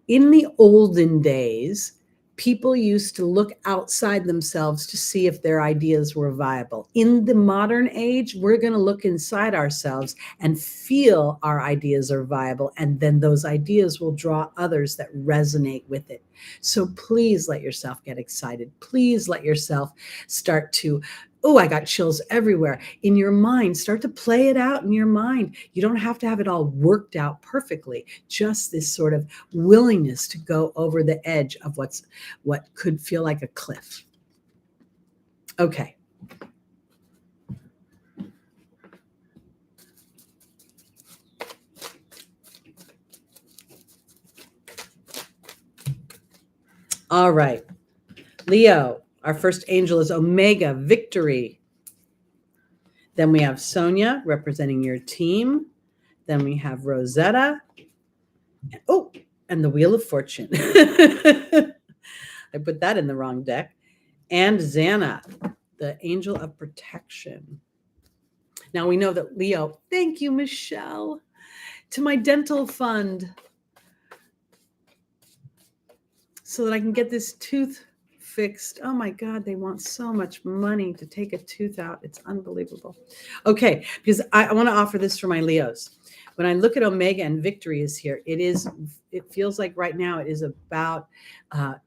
S1: In the olden days, people used to look outside themselves to see if their ideas were viable. In the modern age, we're going to look inside ourselves and feel our ideas are viable. And then those ideas will draw others that resonate with it. So please let yourself get excited. Please let yourself start to, oh, I got chills everywhere. In your mind, start to play it out in your mind. You don't have to have it all worked out perfectly. Just this sort of willingness to go over the edge of what could feel like a cliff. Okay. All right. Leo, our first angel is Omega, victory. Then we have Sonia representing your team. Then we have Rosetta. And the Wheel of Fortune. I put that in the wrong deck. And Xana, the angel of protection. Now we know that Leo, thank you, Michelle, to my dental fund so that I can get this tooth fixed. Oh my God, they want so much money to take a tooth out. It's unbelievable. Okay, because I want to offer this for my Leos. When I look at Omega and victory is here, it feels like right now it is about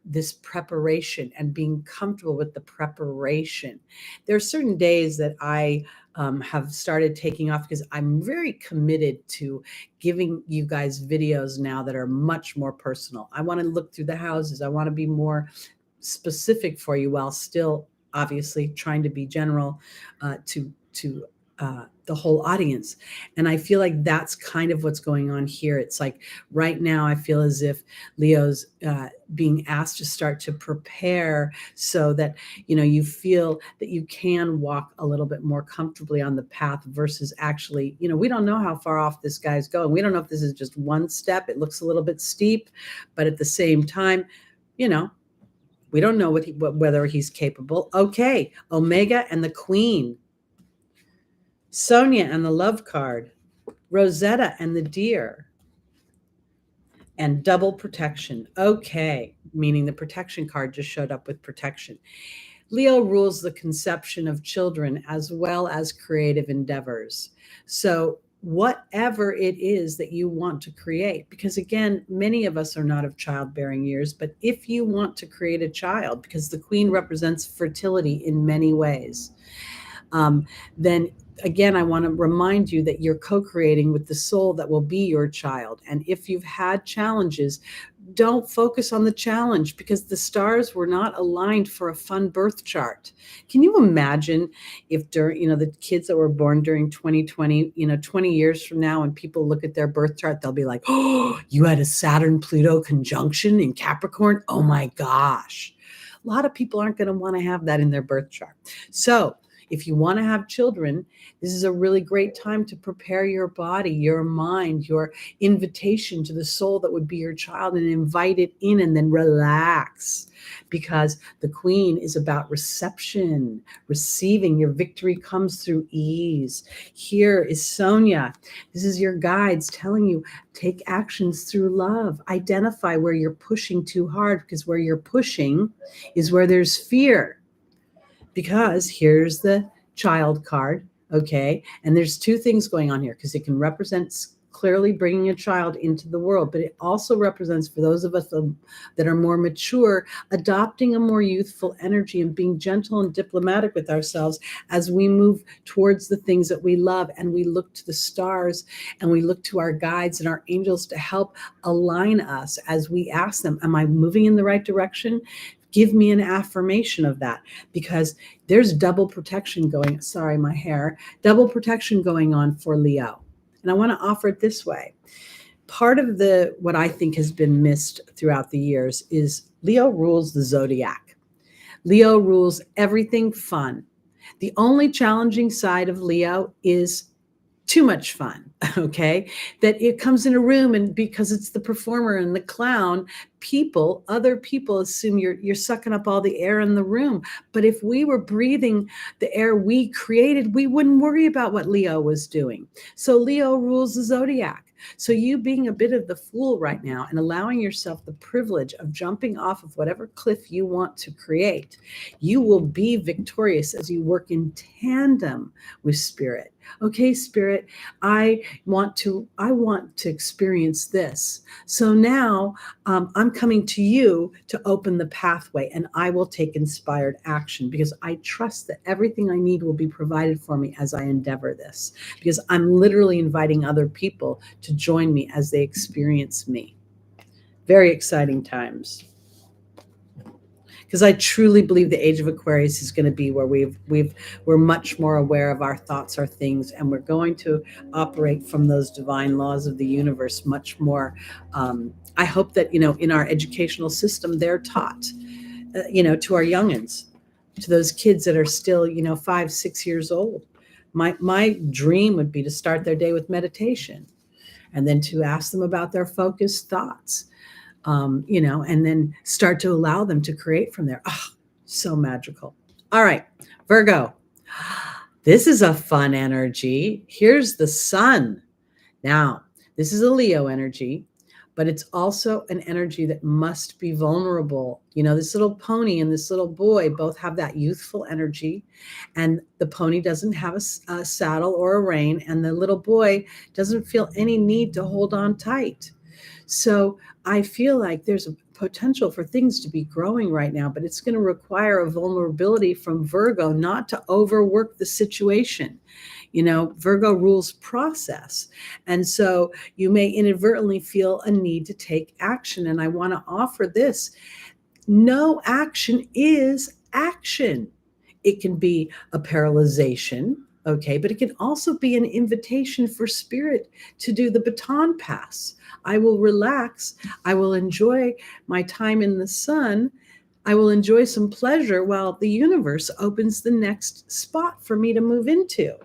S1: this preparation and being comfortable with the preparation. There are certain days that I have started taking off because I'm very committed to giving you guys videos now that are much more personal. I want to look through the houses. I want to be more specific for you while still obviously trying to be general to the whole audience. And I feel like that's kind of what's going on here. It's like right now I feel as if Leo's being asked to start to prepare so that, you feel that you can walk a little bit more comfortably on the path versus actually, we don't know how far off this guy's going. We don't know if this is just one step. It looks a little bit steep, but at the same time, we don't know whether he's capable. Okay, Omega and the Queen. Sonia and the Love card. Rosetta and the Deer. And double protection. Okay, meaning the protection card just showed up with protection. Leo rules the conception of children as well as creative endeavors. So whatever it is that you want to create, because again, many of us are not of childbearing years, but if you want to create a child, because the Queen represents fertility in many ways, then again, I want to remind you that you're co-creating with the soul that will be your child. And if you've had challenges, don't focus on the challenge because the stars were not aligned for a fun birth chart. Can you imagine if during, the kids that were born during 2020, 20 years from now, when people look at their birth chart, they'll be like, oh, you had a Saturn-Pluto conjunction in Capricorn? Oh my gosh. A lot of people aren't going to want to have that in their birth chart. So if you want to have children, this is a really great time to prepare your body, your mind, your invitation to the soul that would be your child, and invite it in and then relax, because the Queen is about reception, receiving. Your victory comes through ease. Here is Sonia. This is your guides telling you, take actions through love. Identify where you're pushing too hard, because where you're pushing is where there's fear. Because here's the child card, okay? And there's two things going on here, because it can represent clearly bringing a child into the world, but it also represents, for those of us that are more mature, adopting a more youthful energy and being gentle and diplomatic with ourselves as we move towards the things that we love, and we look to the stars and we look to our guides and our angels to help align us as we ask them, am I moving in the right direction? Give me an affirmation of that, because there's double protection going, sorry, my hair, double protection going on for Leo. And I want to offer it this way. Part of what I think has been missed throughout the years is Leo rules the zodiac. Leo rules everything fun. The only challenging side of Leo is too much fun, okay? That it comes in a room, and because it's the performer and the clown, other people assume you're sucking up all the air in the room. But if we were breathing the air we created, we wouldn't worry about what Leo was doing. So Leo rules the zodiac. So you being a bit of the fool right now and allowing yourself the privilege of jumping off of whatever cliff you want to create, you will be victorious as you work in tandem with Spirit. Okay, Spirit, I want to experience this. So now I'm coming to you to open the pathway, and I will take inspired action because I trust that everything I need will be provided for me as I endeavor this, because I'm literally inviting other people to join me as they experience me. Very exciting times. Because I truly believe the age of Aquarius is going to be where we're much more aware of our thoughts, our things, and we're going to operate from those divine laws of the universe much more. I hope that, in our educational system, they're taught, to our youngins, to those kids that are still, 5, 6 years old. My dream would be to start their day with meditation, and then to ask them about their focused thoughts. And then start to allow them to create from there. Oh, so magical. All right, Virgo. This is a fun energy. Here's the sun. Now, this is a Leo energy, but it's also an energy that must be vulnerable. This little pony and this little boy both have that youthful energy, and the pony doesn't have a saddle or a rein, and the little boy doesn't feel any need to hold on tight. So I feel like there's a potential for things to be growing right now, but it's going to require a vulnerability from Virgo not to overwork the situation. Virgo rules process. And so you may inadvertently feel a need to take action. And I want to offer this. No action is action. It can be a paralyzation, okay, but it can also be an invitation for Spirit to do the baton pass. I will relax. I will enjoy my time in the sun. I will enjoy some pleasure while the universe opens the next spot for me to move into.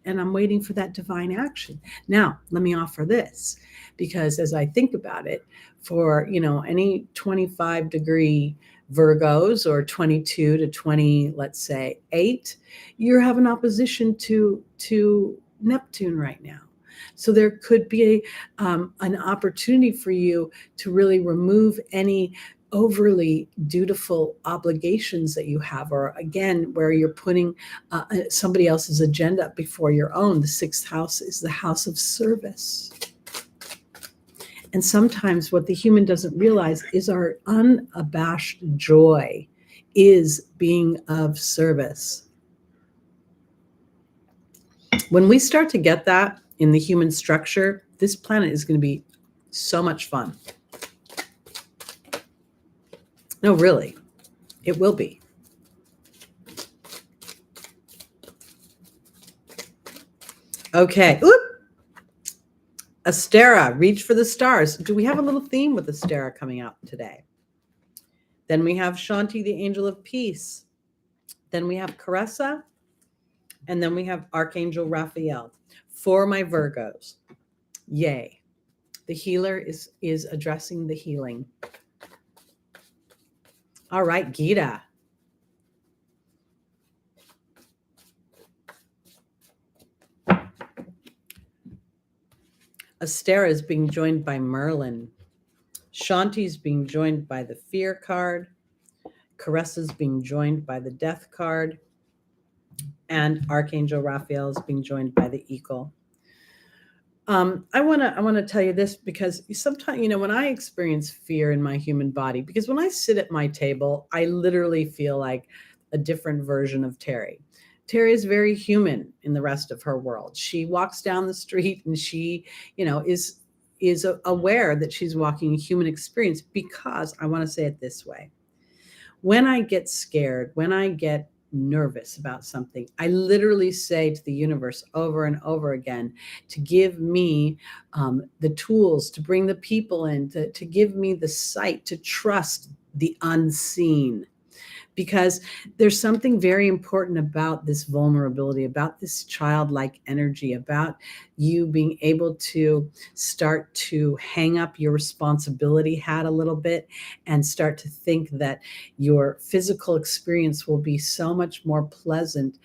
S1: And I'm waiting for that divine action. Now, let me offer this, because as I think about it, for, any 25-degree Virgos, or 22 to 20, let's say 8, you have an opposition to Neptune right now. So there could be an opportunity for you to really remove any overly dutiful obligations that you have, or again, where you're putting somebody else's agenda before your own. The 6th house is the house of service. And sometimes what the human doesn't realize is our unabashed joy is being of service. When we start to get that in the human structure, this planet is going to be so much fun. No, really, it will be. Okay. Oop. Astera, reach for the stars. Do we have a little theme with Astera coming out today? Then we have Shanti, the angel of peace. Then we have Caressa. And then we have Archangel Raphael. For my Virgos. Yay. The healer is addressing the healing. All right, Gita. Astera is being joined by Merlin. Shanti is being joined by the Fear card. Caressa is being joined by the Death card. And Archangel Raphael is being joined by the Eagle. I want to tell you this because sometimes, when I experience fear in my human body, because when I sit at my table, I literally feel like a different version of Teri. Teri is very human in the rest of her world. She walks down the street and she, is aware that she's walking a human experience, because I want to say it this way. When I get scared, when I get nervous about something, I literally say to the universe over and over again to give me the tools, to bring the people in, to give me the sight, to trust the unseen. Because there's something very important about this vulnerability, about this childlike energy, about you being able to start to hang up your responsibility hat a little bit and start to think that your physical experience will be so much more pleasant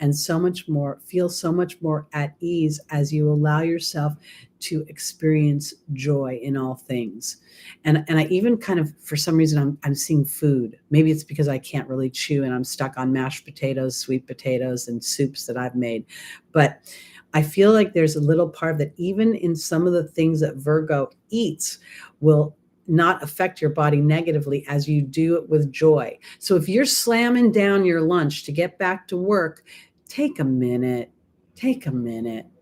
S1: and feel so much more at ease as you allow yourself to experience joy in all things. And I even kind of, for some reason, I'm seeing food. Maybe it's because I can't really chew and I'm stuck on mashed potatoes, sweet potatoes, and soups that I've made. But I feel like there's a little part that even in some of the things that Virgo eats will not affect your body negatively as you do it with joy. So if you're slamming down your lunch to get back to work, take a minute,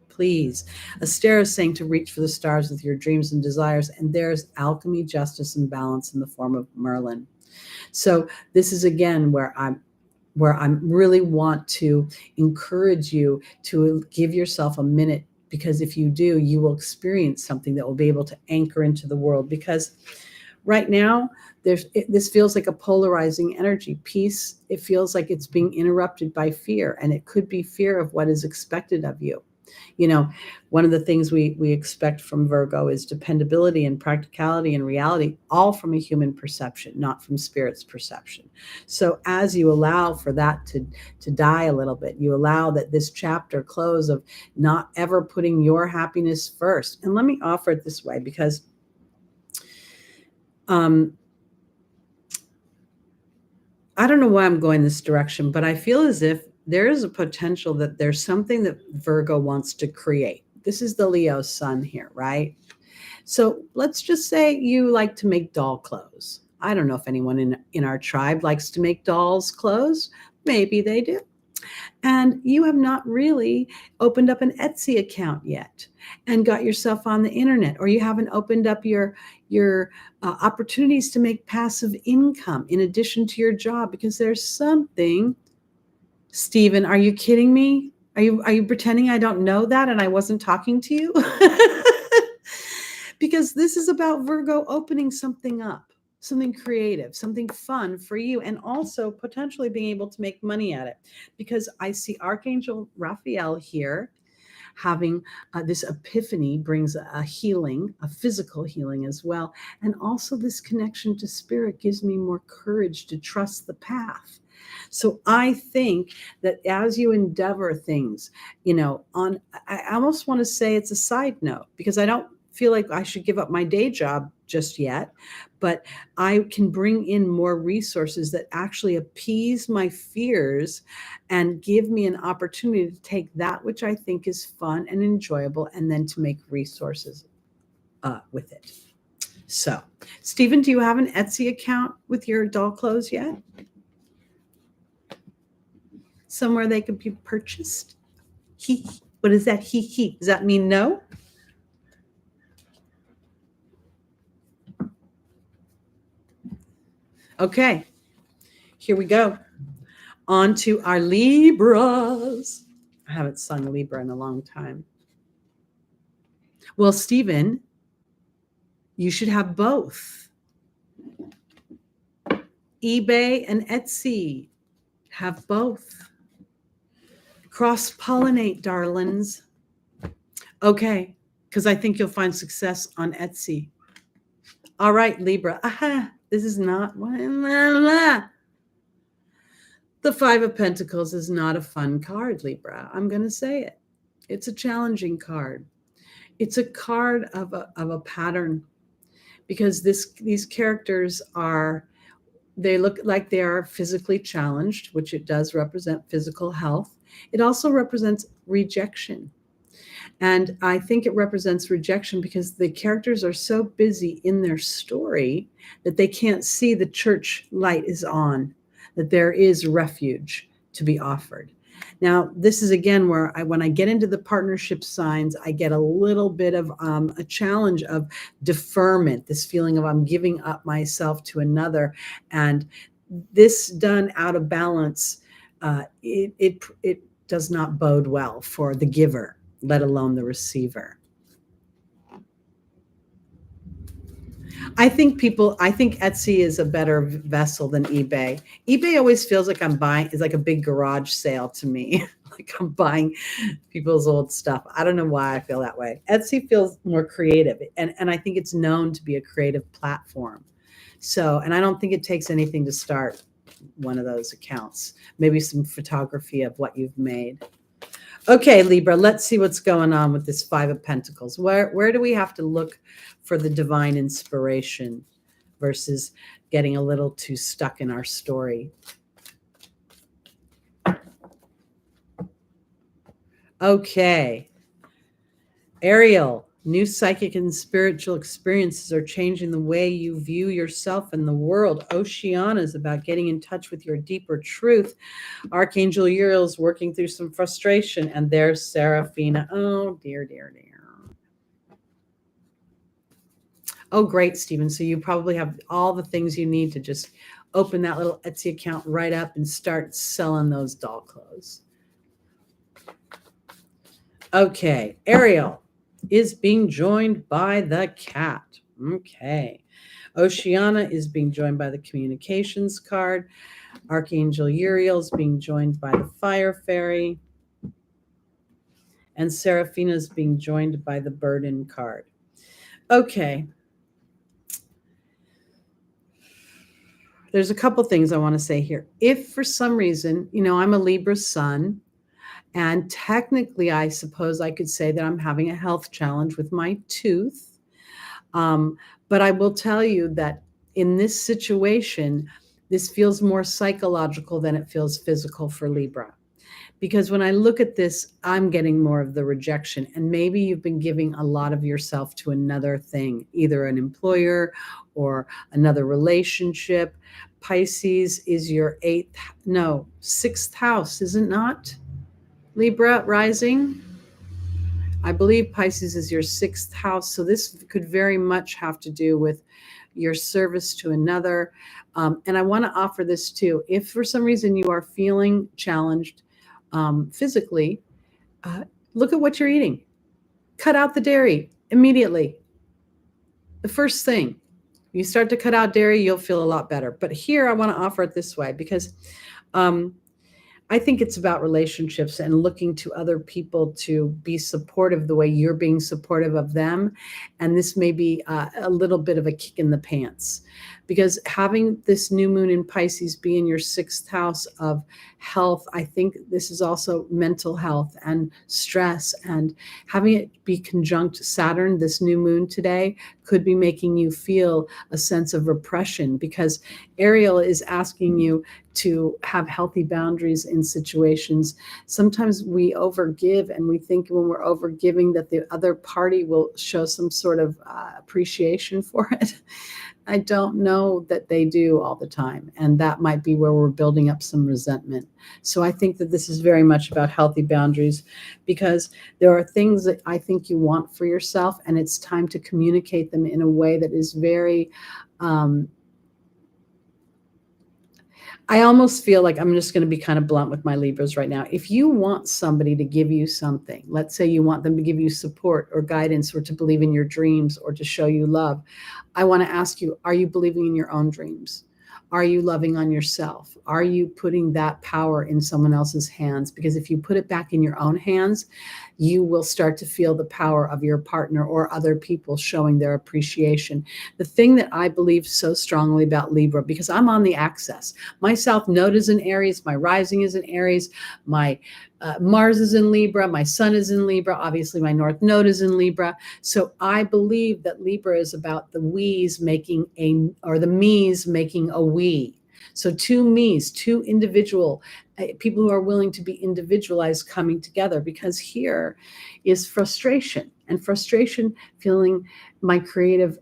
S1: please. Astera is saying to reach for the stars with your dreams and desires, and there's alchemy, justice, and balance in the form of Merlin. So this is again where I really want to encourage you to give yourself a minute, because if you do, you will experience something that will be able to anchor into the world. Because right now, this feels like a polarizing energy. Peace, it feels like it's being interrupted by fear, and it could be fear of what is expected of you. One of the things we expect from Virgo is dependability and practicality and reality, all from a human perception, not from spirit's perception. So as you allow for that to die a little bit, you allow that this chapter close of not ever putting your happiness first. And let me offer it this way, because I don't know why I'm going this direction, but I feel as if there is a potential that there's something that Virgo wants to create. This is the Leo sun here, right? So let's just say you like to make doll clothes. I don't know if anyone in our tribe likes to make dolls' clothes. Maybe they do. And you have not really opened up an Etsy account yet and got yourself on the internet, or you haven't opened up your opportunities to make passive income in addition to your job, because there's something. Stephen, are you kidding me? Are you pretending I don't know that and I wasn't talking to you? Because this is about Virgo opening something up, something creative, something fun for you, and also potentially being able to make money at it. Because I see Archangel Raphael here having this epiphany, brings a healing, a physical healing as well. And also this connection to spirit gives me more courage to trust the path. So I think that as you endeavor things, I almost want to say it's a side note, because I don't feel like I should give up my day job just yet, but I can bring in more resources that actually appease my fears and give me an opportunity to take that which I think is fun and enjoyable, and then to make resources with it. So, Stephen, do you have an Etsy account with your doll clothes yet? Somewhere they could be purchased? What is that? Does that mean no? Okay, here we go. On to our Libras. I haven't sung Libra in a long time. Well, Stephen, you should have both. eBay and Etsy, have both. Cross-pollinate, darlings. Okay, because I think you'll find success on Etsy. All right, Libra. This is not the Five of Pentacles is not a fun card, Libra. I'm going to say it. It's a challenging card. It's a card of a pattern, because these characters they look like they are physically challenged, which it does represent physical health. It also represents rejection. And I think it represents rejection because the characters are so busy in their story that they can't see the church light is on, that there is refuge to be offered. Now, this is again where when I get into the partnership signs, I get a little bit of a challenge of deferment, this feeling of I'm giving up myself to another. And this done out of balance, it does not bode well for the giver, let alone the receiver. I think Etsy is a better vessel than eBay. eBay always feels like I'm buying, is like a big garage sale to me. Like I'm buying people's old stuff. I don't know why I feel that way. Etsy feels more creative. And I think it's known to be a creative platform. So, and I don't think it takes anything to start one of those accounts. Maybe some photography of what you've made. Okay, Libra, let's see what's going on with this Five of Pentacles. Where do we have to look for the divine inspiration versus getting a little too stuck in our story? Okay. Ariel, new psychic and spiritual experiences are changing the way you view yourself and the world. Oceana is about getting in touch with your deeper truth. Archangel Uriel is working through some frustration. And there's Seraphina. Oh, dear, dear, dear. Oh, great, Stephen. So you probably have all the things you need to just open that little Etsy account right up and start selling those doll clothes. Okay, Ariel is being joined by the cat. Okay. Oceana is being joined by the communications card. Archangel Uriel is being joined by the fire fairy. And Seraphina is being joined by the burden card. Okay. There's a couple things I want to say here. If for some reason, I'm a Libra sun, and technically, I suppose I could say that I'm having a health challenge with my tooth. But I will tell you that in this situation, this feels more psychological than it feels physical for Libra. Because when I look at this, I'm getting more of the rejection. And maybe you've been giving a lot of yourself to another thing, either an employer or another relationship. Pisces is your sixth house, is it not? Libra rising. I believe Pisces is your sixth house. So this could very much have to do with your service to another. And I want to offer this too. If for some reason you are feeling challenged physically, look at what you're eating. Cut out the dairy immediately. The first thing. You start to cut out dairy, you'll feel a lot better. But here I want to offer it this way because I think it's about relationships and looking to other people to be supportive the way you're being supportive of them. And this may be a little bit of a kick in the pants because having this new moon in Pisces be in your sixth house of health, I think this is also mental health and stress, and having it be conjunct Saturn, this new moon today, could be making you feel a sense of repression because Ariel is asking you to have healthy boundaries in situations. Sometimes we overgive and we think when we're overgiving that the other party will show some sort of appreciation for it. I don't know that they do all the time. And that might be where we're building up some resentment. So I think that this is very much about healthy boundaries because there are things that I think you want for yourself, and it's time to communicate them in a way that is very, I almost feel like I'm just going to be kind of blunt with my Libras right now. If you want somebody to give you something, let's say you want them to give you support or guidance or to believe in your dreams or to show you love, I want to ask you, are you believing in your own dreams? Are you loving on yourself? Are you putting that power in someone else's hands? Because if you put it back in your own hands, you will start to feel the power of your partner or other people showing their appreciation. The thing that I believe so strongly about Libra, because I'm on the axis, my South Node is in Aries, my rising is in Aries, my Mars is in Libra, my Sun is in Libra, obviously my North Node is in Libra. So I believe that Libra is about the we's making the me's making a we. So two me's, two individual people who are willing to be individualized coming together, because here is frustration, and frustration feeling my creative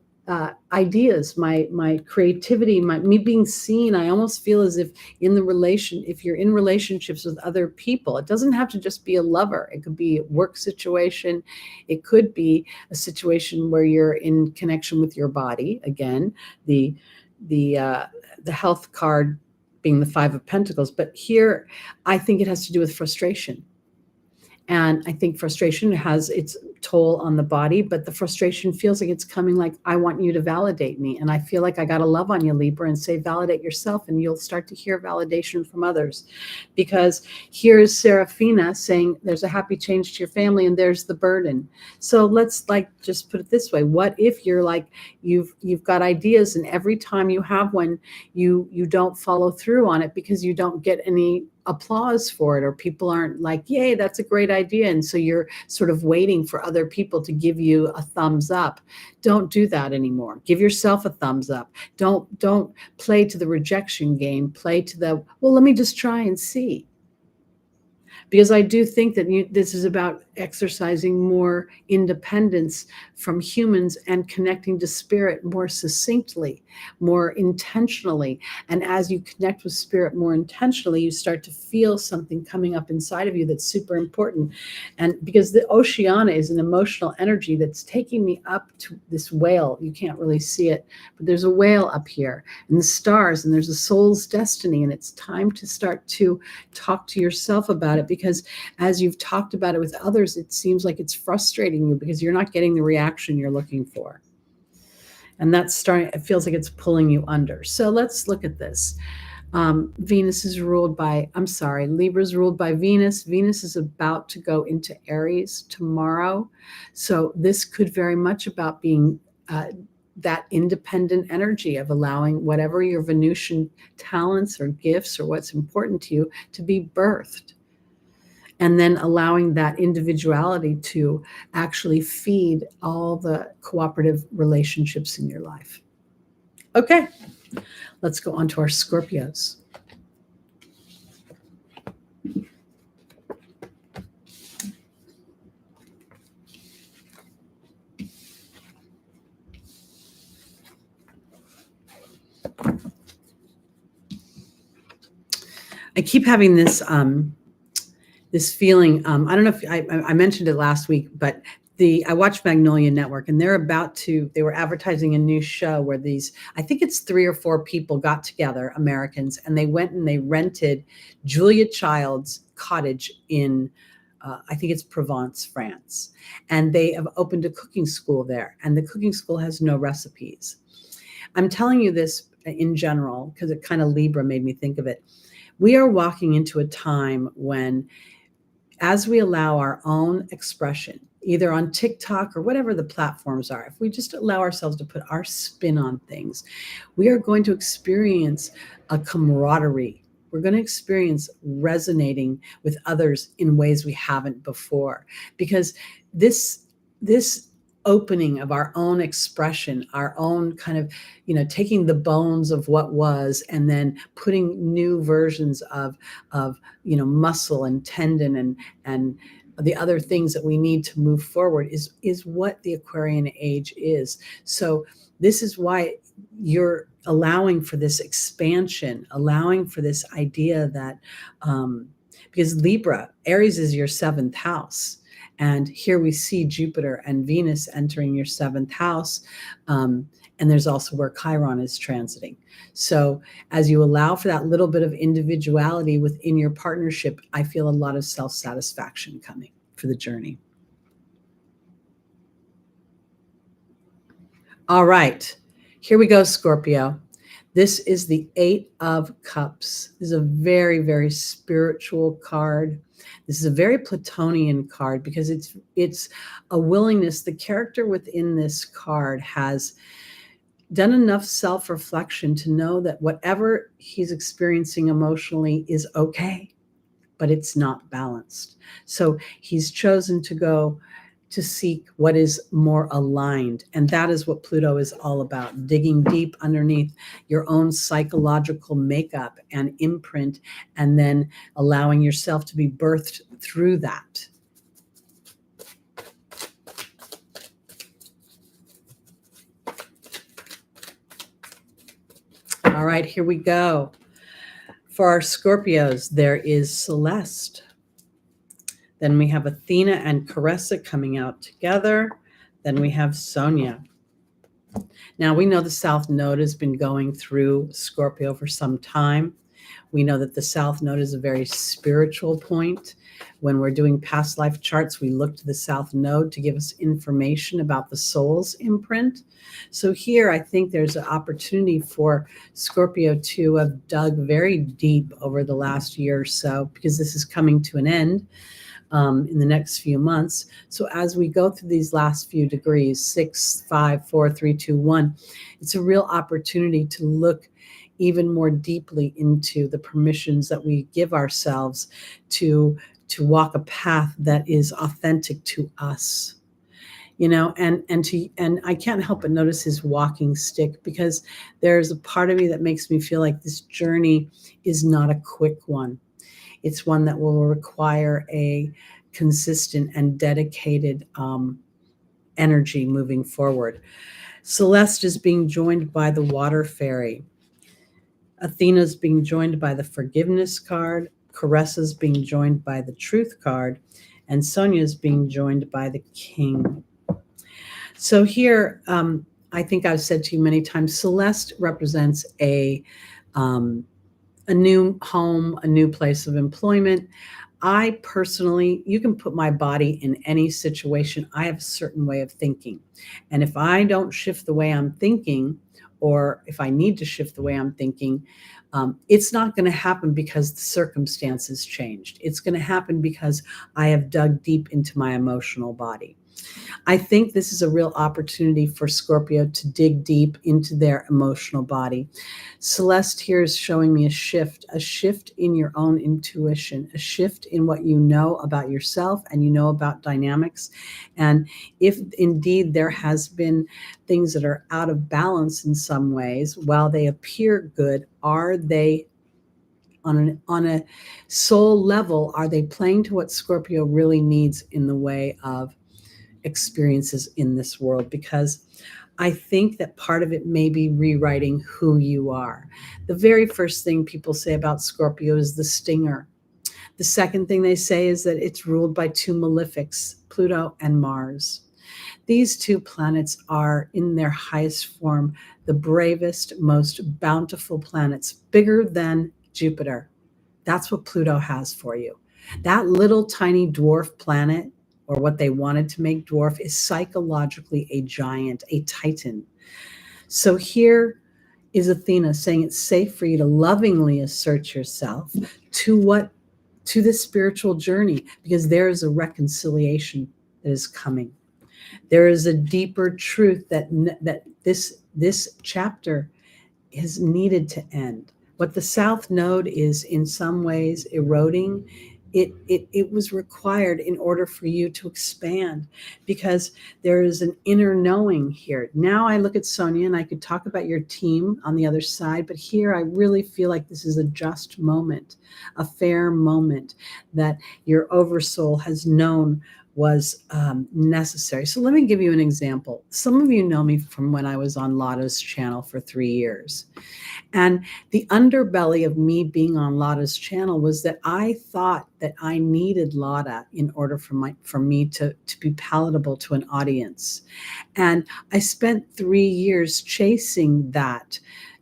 S1: ideas, my creativity, me being seen. I almost feel as if if you're in relationships with other people, it doesn't have to just be a lover. It could be a work situation. It could be a situation where you're in connection with your body. Again, the health card being the Five of Pentacles. But here, I think it has to do with frustration. And I think frustration has its toll on the body, but the frustration feels like it's coming like, I want you to validate me. And I feel like I got to love on you, Libra, and say, validate yourself, and you'll start to hear validation from others. Because here's Serafina saying there's a happy change to your family, and there's the burden. So let's just put it this way. What if you're like, you've got ideas, and every time you have one, you don't follow through on it because you don't get any applause for it, or people aren't like, yay, that's a great idea. And so you're sort of waiting for other people to give you a thumbs up. Don't do that anymore. Give yourself a thumbs up. Don't play to the rejection game. Play to the, well, let me just try and see. Because I do think that this is about exercising more independence from humans and connecting to spirit more succinctly, more intentionally. And as you connect with spirit more intentionally, you start to feel something coming up inside of you that's super important. And because the Oceana is an emotional energy that's taking me up to this whale. You can't really see it, but there's a whale up here, and the stars, and there's a soul's destiny. And it's time to start to talk to yourself about it, because as you've talked about it with others, it seems like it's frustrating you because you're not getting the reaction you're looking for. And that's starting, it feels like it's pulling you under. So let's look at this. Venus is ruled by, Libra's ruled by Venus. Venus is about to go into Aries tomorrow. So this could very much about being that independent energy of allowing whatever your Venusian talents or gifts or what's important to you to be birthed. And then allowing that individuality to actually feed all the cooperative relationships in your life. Okay, let's go on to our Scorpios. I keep having this this feeling. I don't know if I mentioned it last week, but I watched Magnolia Network, and they were advertising a new show where I think it's 3 or 4 people got together, Americans, and they went and they rented Julia Child's cottage in, I think it's Provence, France. And they have opened a cooking school there, and the cooking school has no recipes. I'm telling you this in general because it kind of Libra made me think of it. We are walking into a time when, as we allow our own expression, either on TikTok or whatever the platforms are, if we just allow ourselves to put our spin on things, we are going to experience a camaraderie. We're going to experience resonating with others in ways we haven't before. Because this opening of our own expression, our own kind of, taking the bones of what was and then putting new versions of muscle and tendon and the other things that we need to move forward is what the Aquarian age is. So this is why you're allowing for this expansion, allowing for this idea that, because Libra, Aries is your 7th house. And here we see Jupiter and Venus entering your 7th house. And there's also where Chiron is transiting. So as you allow for that little bit of individuality within your partnership, I feel a lot of self-satisfaction coming for the journey. All right, here we go, Scorpio. This is the 8 of Cups. This is a very, very spiritual card. This is a very Platonian card because it's a willingness. The character within this card has done enough self-reflection to know that whatever he's experiencing emotionally is okay, but it's not balanced. So he's chosen to go to seek what is more aligned. And that is what Pluto is all about, digging deep underneath your own psychological makeup and imprint, and then allowing yourself to be birthed through that. All right, here we go. For our Scorpios, there is Celeste. Then we have Athena and Caressa coming out together. Then we have Sonia. Now, we know the South Node has been going through Scorpio for some time. We know that the South Node is a very spiritual point. When we're doing past life charts, we look to the South Node to give us information about the soul's imprint. So here, I think there's an opportunity for Scorpio to have dug very deep over the last year or so, because this is coming to an end in the next few months. So as we go through these last few degrees, 6, 5, 4, 3, 2, 1, it's a real opportunity to look even more deeply into the permissions that we give ourselves to walk a path that is authentic to us. You know, and I can't help but notice his walking stick, because there's a part of me that makes me feel like this journey is not a quick one. It's one that will require a consistent and dedicated energy moving forward. Celeste is being joined by the water fairy. Athena's being joined by the forgiveness card. Caressa's being joined by the truth card. And Sonia's being joined by the king. So here, I think I've said to you many times, Celeste represents a new home, a new place of employment. I personally, you can put my body in any situation. I have a certain way of thinking. And if I don't shift the way I'm thinking, or if I need to shift the way I'm thinking, it's not going to happen because the circumstances changed. It's going to happen because I have dug deep into my emotional body. I think this is a real opportunity for Scorpio to dig deep into their emotional body. Celeste here is showing me a shift in your own intuition, a shift in what you know about yourself and you know about dynamics. And if indeed there has been things that are out of balance in some ways, while they appear good, are they on a soul level, are they playing to what Scorpio really needs in the way of experiences in this world? Because I think that part of it may be rewriting who you are. The very first thing people say about Scorpio is the stinger. The second thing they say is that it's ruled by two malefics, Pluto and Mars. These two planets are, in their highest form, the bravest, most bountiful planets, bigger than Jupiter. That's what Pluto has for you. That little tiny dwarf planet, or what they wanted to make dwarf, is psychologically a giant, a titan. So here is Athena saying it's safe for you to lovingly assert yourself to this spiritual journey, because there is a reconciliation that is coming. There is a deeper truth that this chapter is needed to end. What the South Node is in some ways eroding, it was required in order for you to expand, because there is an inner knowing here. Now I look at Sonia and I could talk about your team on the other side, but here I really feel like this is a just moment, a fair moment that your oversoul has known was necessary. So let me give you an example. Some of you know me from when I was on Lotta's channel for 3 years. And the underbelly of me being on Lotta's channel was that I thought that I needed Lotta in order for me to be palatable to an audience. And I spent 3 years chasing that,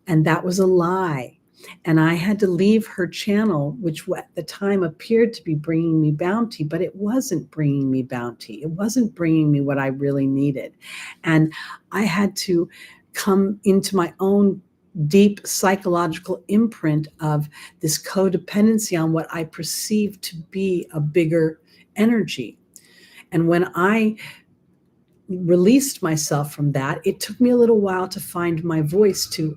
S1: and that was a lie. And I had to leave her channel, which at the time appeared to be bringing me bounty, but it wasn't bringing me bounty. It wasn't bringing me what I really needed. And I had to come into my own deep psychological imprint of this codependency on what I perceived to be a bigger energy. And when I released myself from that, it took me a little while to find my voice, to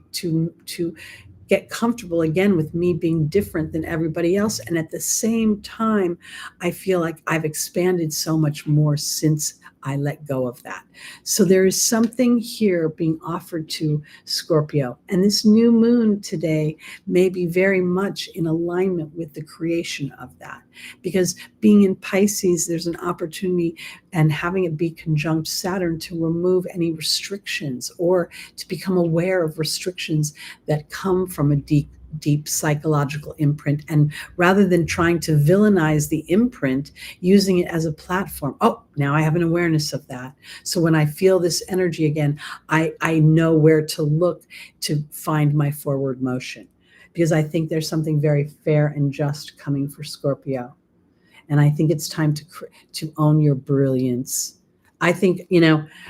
S1: get comfortable again with me being different than everybody else. And at the same time, I feel like I've expanded so much more since I let go of that. So there is something here being offered to Scorpio. And this new moon today may be very much in alignment with the creation of that. Because being in Pisces, there's an opportunity, and having it be conjunct Saturn, to remove any restrictions or to become aware of restrictions that come from a deep psychological imprint. And rather than trying to villainize the imprint, using it as a platform. Oh, now I have an awareness of that. So when I feel this energy again, I know where to look to find my forward motion, because I think there's something very fair and just coming for Scorpio. And I think it's time to own your brilliance. I think,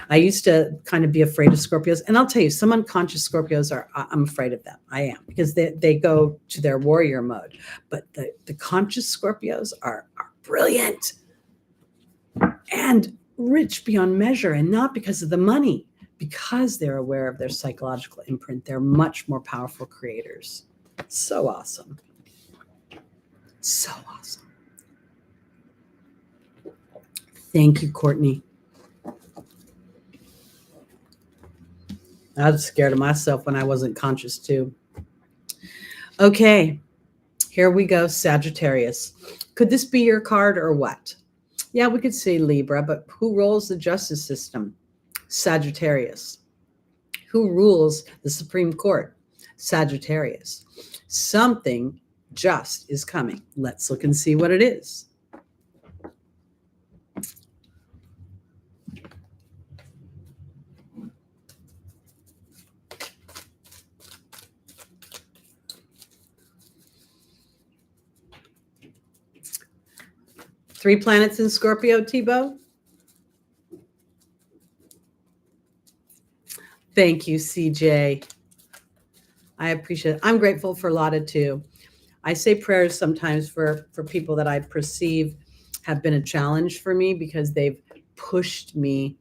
S1: I used to kind of be afraid of Scorpios. And I'll tell you, some unconscious Scorpios I'm afraid of them. I am, because they go to their warrior mode. But the conscious Scorpios are brilliant and rich beyond measure, and not because of the money, because they're aware of their psychological imprint. They're much more powerful creators. So awesome. So awesome. Thank you, Courtney. I was scared of myself when I wasn't conscious too. Okay, here we go, Sagittarius. Could this be your card or what? Yeah, we could say Libra, but who rules the justice system? Sagittarius. Who rules the Supreme Court? Sagittarius. Something just is coming. Let's look and see what it is. Three planets in Scorpio, Tebow. Thank you, CJ. I appreciate it. I'm grateful for Lotta too. I say prayers sometimes for people that I perceive have been a challenge for me, because they've pushed me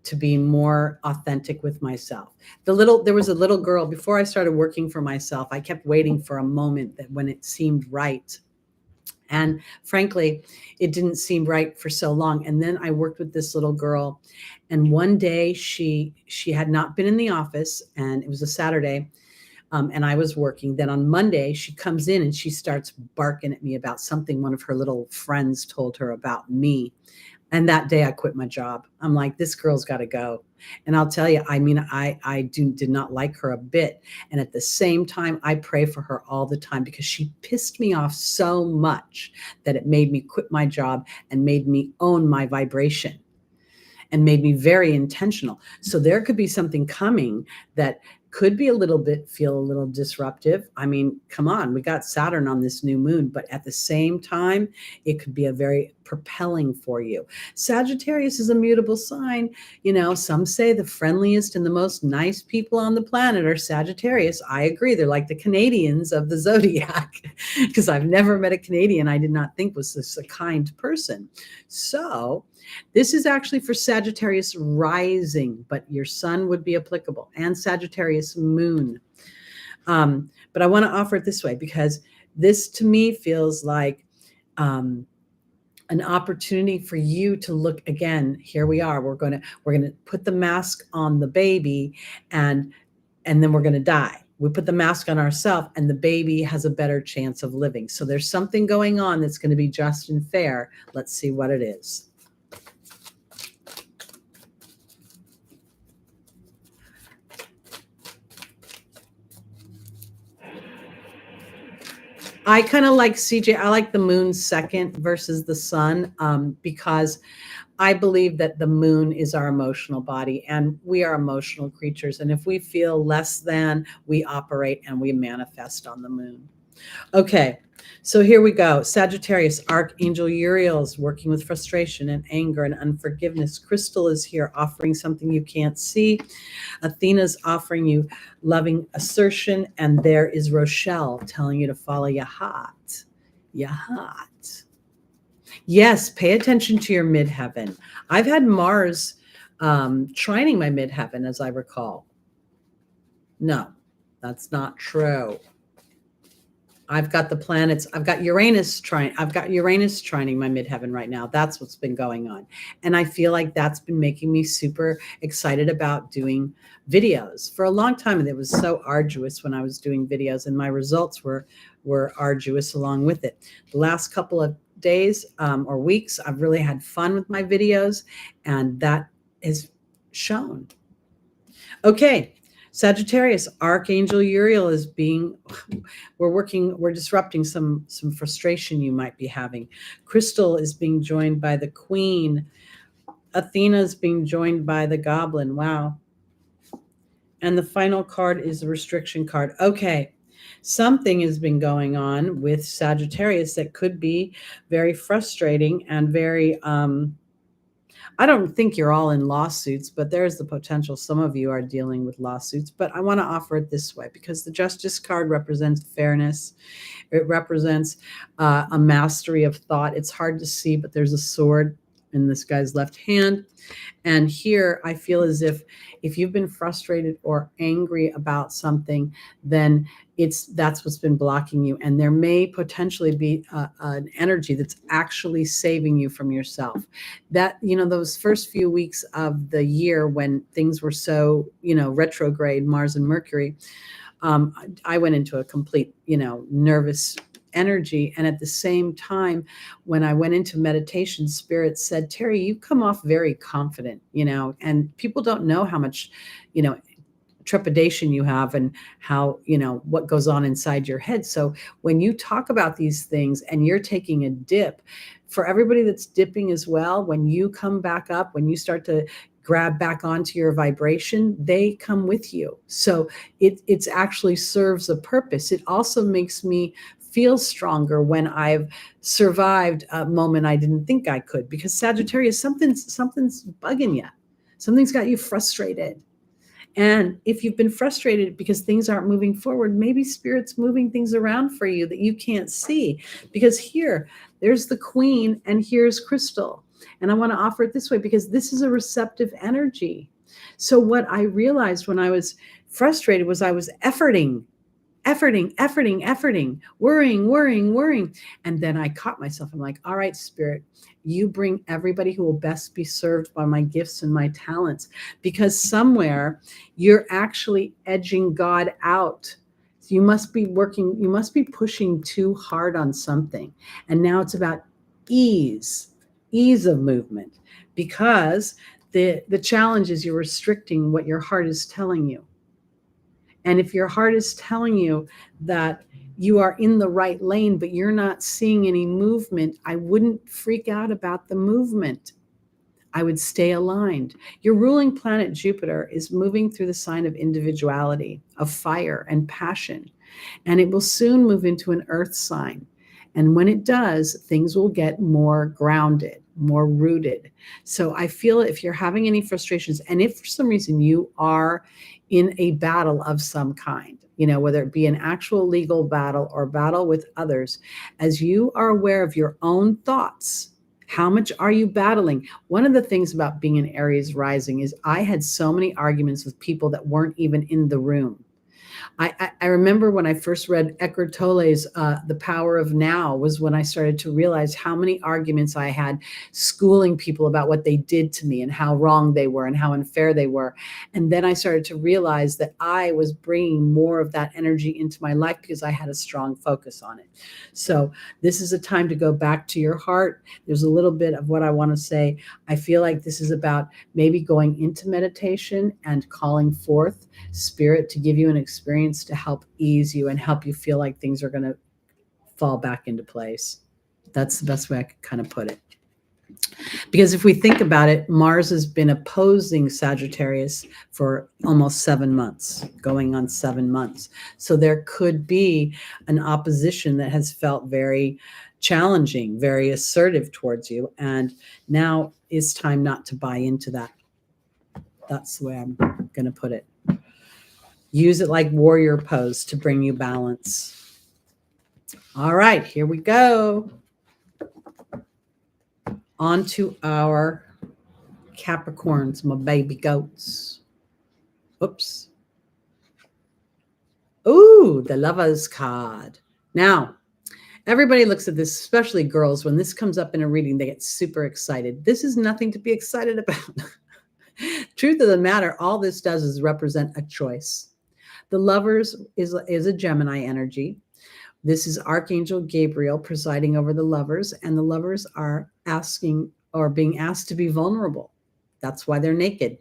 S1: to be more authentic with myself. There was a little girl, before I started working for myself, I kept waiting for a moment that when it seemed right. And frankly, it didn't seem right for so long. And then I worked with this little girl, and one day she had not been in the office, and it was a Saturday, and I was working. Then on Monday, she comes in and she starts barking at me about something one of her little friends told her about me. And that day I quit my job. I'm like, this girl's got to go. And I'll tell you, I did not like her a bit. And at the same time, I pray for her all the time, because she pissed me off so much that it made me quit my job and made me own my vibration and made me very intentional. So there could be something coming that could be feel a little disruptive. I mean, come on, we got Saturn on this new moon, but at the same time, it could be a very propelling for you. Sagittarius is a mutable sign. Some say the friendliest and the most nice people on the planet are Sagittarius. I agree. They're like the Canadians of the zodiac, because I've never met a Canadian I did not think was this a kind person. So this is actually for Sagittarius rising, but your sun would be applicable, and Sagittarius moon. But I want to offer it this way, because this to me feels like an opportunity for you to look again. Here we are. We're going to put the mask on the baby, and then we're going to die. We put the mask on ourselves, and the baby has a better chance of living. So there's something going on that's going to be just and fair. Let's see what it is. I kind of like CJ. I like the moon second versus the sun, because I believe that the moon is our emotional body, and we are emotional creatures. And if we feel less than, we operate and we manifest on the moon. Okay, so here we go. Sagittarius, Archangel Uriel is working with frustration and anger and unforgiveness. Crystal is here offering something you can't see. Athena's offering you loving assertion. And there is Rochelle telling you to follow your heart. Your heart. Yes, pay attention to your midheaven. I've had Mars trining my midheaven, as I recall. No, that's not true. I've got the planets, I've got Uranus trining my midheaven right now. That's what's been going on. And I feel like that's been making me super excited about doing videos. For a long time, and it was so arduous when I was doing videos, and my results were arduous along with it. The last couple of days or weeks, I've really had fun with my videos, and that is shown. Okay, Sagittarius, Archangel Uriel is being, we're disrupting some frustration you might be having. Crystal is being joined by the Queen. Athena is being joined by the Goblin. Wow. And the final card is the restriction card. Okay, something has been going on with Sagittarius that could be very frustrating and very, I don't think you're all in lawsuits, but there's the potential some of you are dealing with lawsuits. But I want to offer it this way, because the Justice card represents fairness. It represents a mastery of thought. It's hard to see, but there's a sword in this guy's left hand. And here I feel as if you've been frustrated or angry about something, then that's what's been blocking you. And there may potentially be an energy that's actually saving you from yourself. That, those first few weeks of the year when things were so, retrograde, Mars and Mercury, I went into a complete, nervous energy. And at the same time, when I went into meditation, Spirit said, Teri, you come off very confident, and people don't know how much, trepidation you have and how, what goes on inside your head. So when you talk about these things and you're taking a dip, for everybody that's dipping as well, when you come back up, when you start to grab back onto your vibration, they come with you. So it's actually serves a purpose. It also makes me feel stronger when I've survived a moment I didn't think I could, because Sagittarius, something's bugging you. Something's got you frustrated. And if you've been frustrated because things aren't moving forward, maybe Spirit's moving things around for you that you can't see. Because there's the Queen and here's Crystal. And I want to offer it this way because this is a receptive energy. So what I realized when I was frustrated was I was efforting, worrying. And then I caught myself. I'm like, all right, Spirit, you bring everybody who will best be served by my gifts and my talents, because somewhere you're actually edging God out. So you must be pushing too hard on something. And now it's about ease of movement, because the challenge is you're restricting what your heart is telling you. And if your heart is telling you that you are in the right lane, but you're not seeing any movement, I wouldn't freak out about the movement. I would stay aligned. Your ruling planet, Jupiter, is moving through the sign of individuality, of fire and passion. And it will soon move into an earth sign. And when it does, things will get more grounded, more rooted. So I feel if you're having any frustrations, and if for some reason you are in a battle of some kind, whether it be an actual legal battle or battle with others, as you are aware of your own thoughts, how much are you battling? One of the things about being an Aries rising is I had so many arguments with people that weren't even in the room. I remember when I first read Eckhart Tolle's The Power of Now was when I started to realize how many arguments I had schooling people about what they did to me and how wrong they were and how unfair they were. And then I started to realize that I was bringing more of that energy into my life because I had a strong focus on it. So this is a time to go back to your heart. There's a little bit of what I want to say. I feel like this is about maybe going into meditation and calling forth Spirit to give you an experience to help ease you and help you feel like things are going to fall back into place. That's the best way I could kind of put it. Because if we think about it, Mars has been opposing Sagittarius for almost 7 months, going on 7 months. So there could be an opposition that has felt very challenging, very assertive towards you. And now is time not to buy into that. That's the way I'm going to put it. Use it like warrior pose to bring you balance. All right, here we go. On to our Capricorns, my baby goats. Oops. Ooh, the Lovers card. Now, everybody looks at this, especially girls. When this comes up in a reading, they get super excited. This is nothing to be excited about. Truth of the matter, all this does is represent a choice. The Lovers is a Gemini energy. This is Archangel Gabriel presiding over the Lovers, and the Lovers are asking or being asked to be vulnerable. That's why they're naked.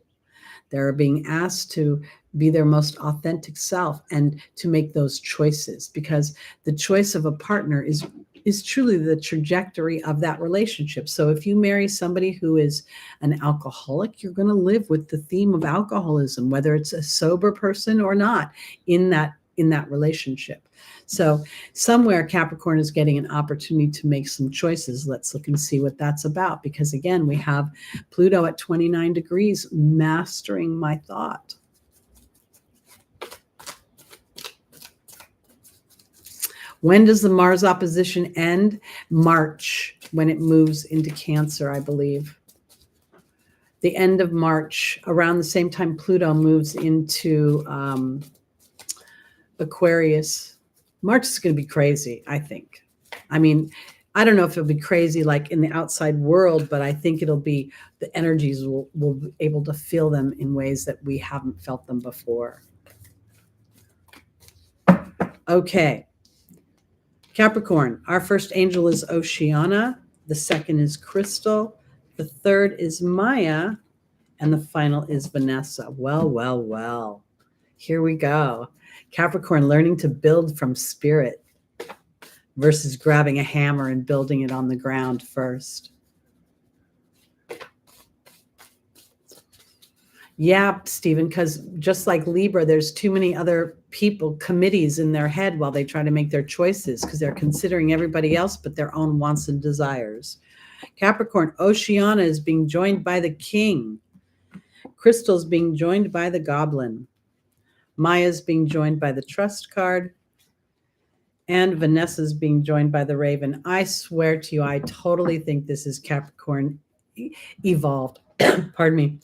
S1: They're being asked to be their most authentic self and to make those choices, because the choice of a partner is truly the trajectory of that relationship. So if you marry somebody who is an alcoholic, you're going to live with the theme of alcoholism, whether it's a sober person or not, in that relationship. So somewhere Capricorn is getting an opportunity to make some choices. Let's look and see what that's about, because again, we have Pluto at 29 degrees, mastering my thought. When does the Mars opposition end? March, when it moves into Cancer, I believe. The end of March, around the same time Pluto moves into Aquarius. March is going to be crazy, I think. I mean, I don't know if it'll be crazy like in the outside world, but I think it'll be, the energies will be able to feel them in ways that we haven't felt them before. Okay. Capricorn, our first angel is Oceana. The second is Crystal. The third is Maya. And the final is Vanessa. Well, well, well. Here we go. Capricorn, learning to build from spirit versus grabbing a hammer and building it on the ground first. Yeah, Stephen, because just like Libra, there's too many other people, committees in their head while they try to make their choices, because they're considering everybody else but their own wants and desires. Capricorn, Oceana is being joined by the King. Crystal's being joined by the Goblin. Maya's being joined by the Trust card. And Vanessa's being joined by the Raven. I swear to you, I totally think this is Capricorn evolved. Pardon me.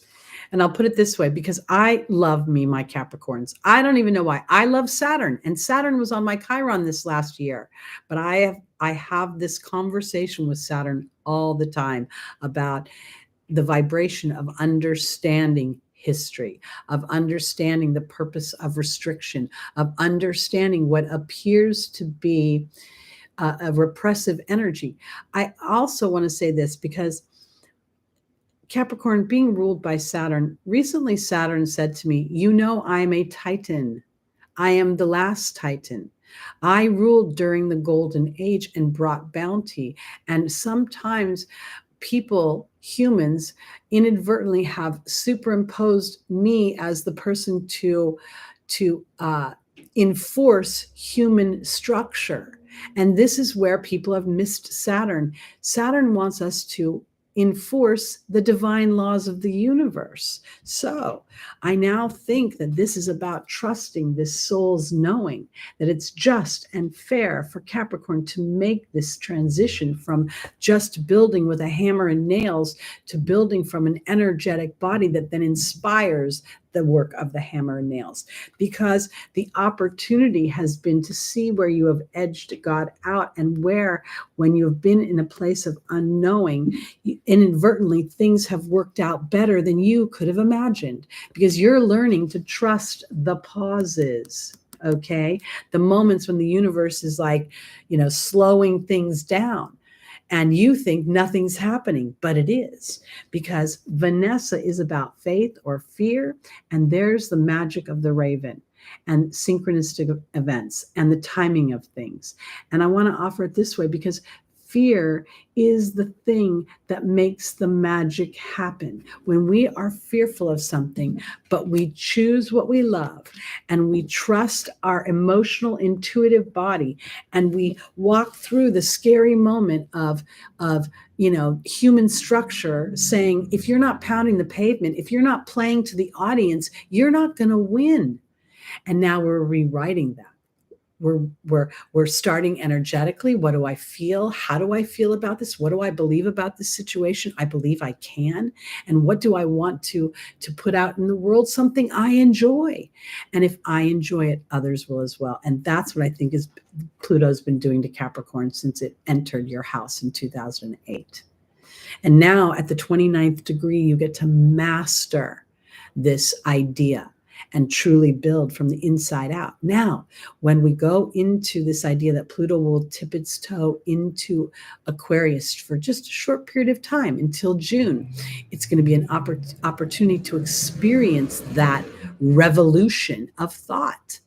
S1: And I'll put it this way, because I love my Capricorns. I don't even know why. I love Saturn, and Saturn was on my Chiron this last year. But I have this conversation with Saturn all the time about the vibration of understanding history, of understanding the purpose of restriction, of understanding what appears to be a repressive energy. I also want to say this, because Capricorn being ruled by Saturn, recently Saturn said to me, you know, I'm a Titan. I am the last Titan. I ruled during the Golden Age and brought bounty. And sometimes people, humans, inadvertently have superimposed me as the person to enforce human structure. And this is where people have missed Saturn. Saturn wants us to enforce the divine laws of the universe. So I now think that this is about trusting this soul's knowing that it's just and fair for Capricorn to make this transition from just building with a hammer and nails to building from an energetic body that then inspires the work of the hammer and nails, because the opportunity has been to see where you have edged God out, and where, when you have been in a place of unknowing, inadvertently things have worked out better than you could have imagined, because you're learning to trust the pauses. Okay, the moments when the universe is like, slowing things down. And you think nothing's happening, but it is, because Vanessa is about faith or fear. And there's the magic of the Raven and synchronistic events and the timing of things. And I want to offer it this way, because fear is the thing that makes the magic happen. When we are fearful of something, but we choose what we love, and we trust our emotional, intuitive body, and we walk through the scary moment of human structure, saying, if you're not pounding the pavement, if you're not playing to the audience, you're not going to win. And now we're rewriting that. we're starting energetically. What do I feel? How do I feel about this? What do I believe about this situation? I believe I can. And what do I want to put out in the world? Something I enjoy. And if I enjoy it, others will as well. And that's what I think is Pluto's been doing to Capricorn since it entered your house in 2008. And now at the 29th degree, you get to master this idea and truly build from the inside out. Now, when we go into this idea that Pluto will tip its toe into Aquarius for just a short period of time until June, it's going to be an opportunity to experience that revolution of thought,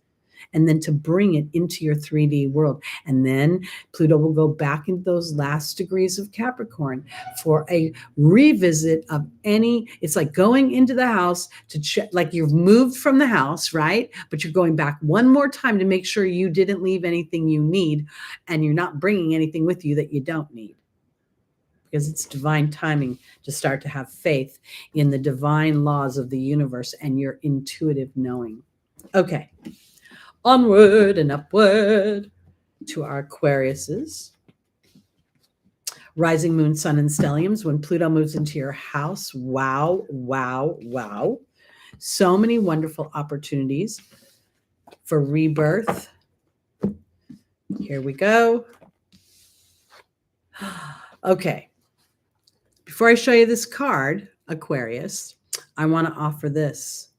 S1: and then to bring it into your 3D world. And then Pluto will go back into those last degrees of Capricorn for a revisit of it's like going into the house to check, like you've moved from the house, right? But you're going back one more time to make sure you didn't leave anything you need and you're not bringing anything with you that you don't need. Because it's divine timing to start to have faith in the divine laws of the universe and your intuitive knowing. Okay. Onward and upward to our Aquariuses. Rising moon, sun, and stelliums. When Pluto moves into your house, wow, wow, wow. So many wonderful opportunities for rebirth. Here we go. Okay. Before I show you this card, Aquarius, I want to offer this.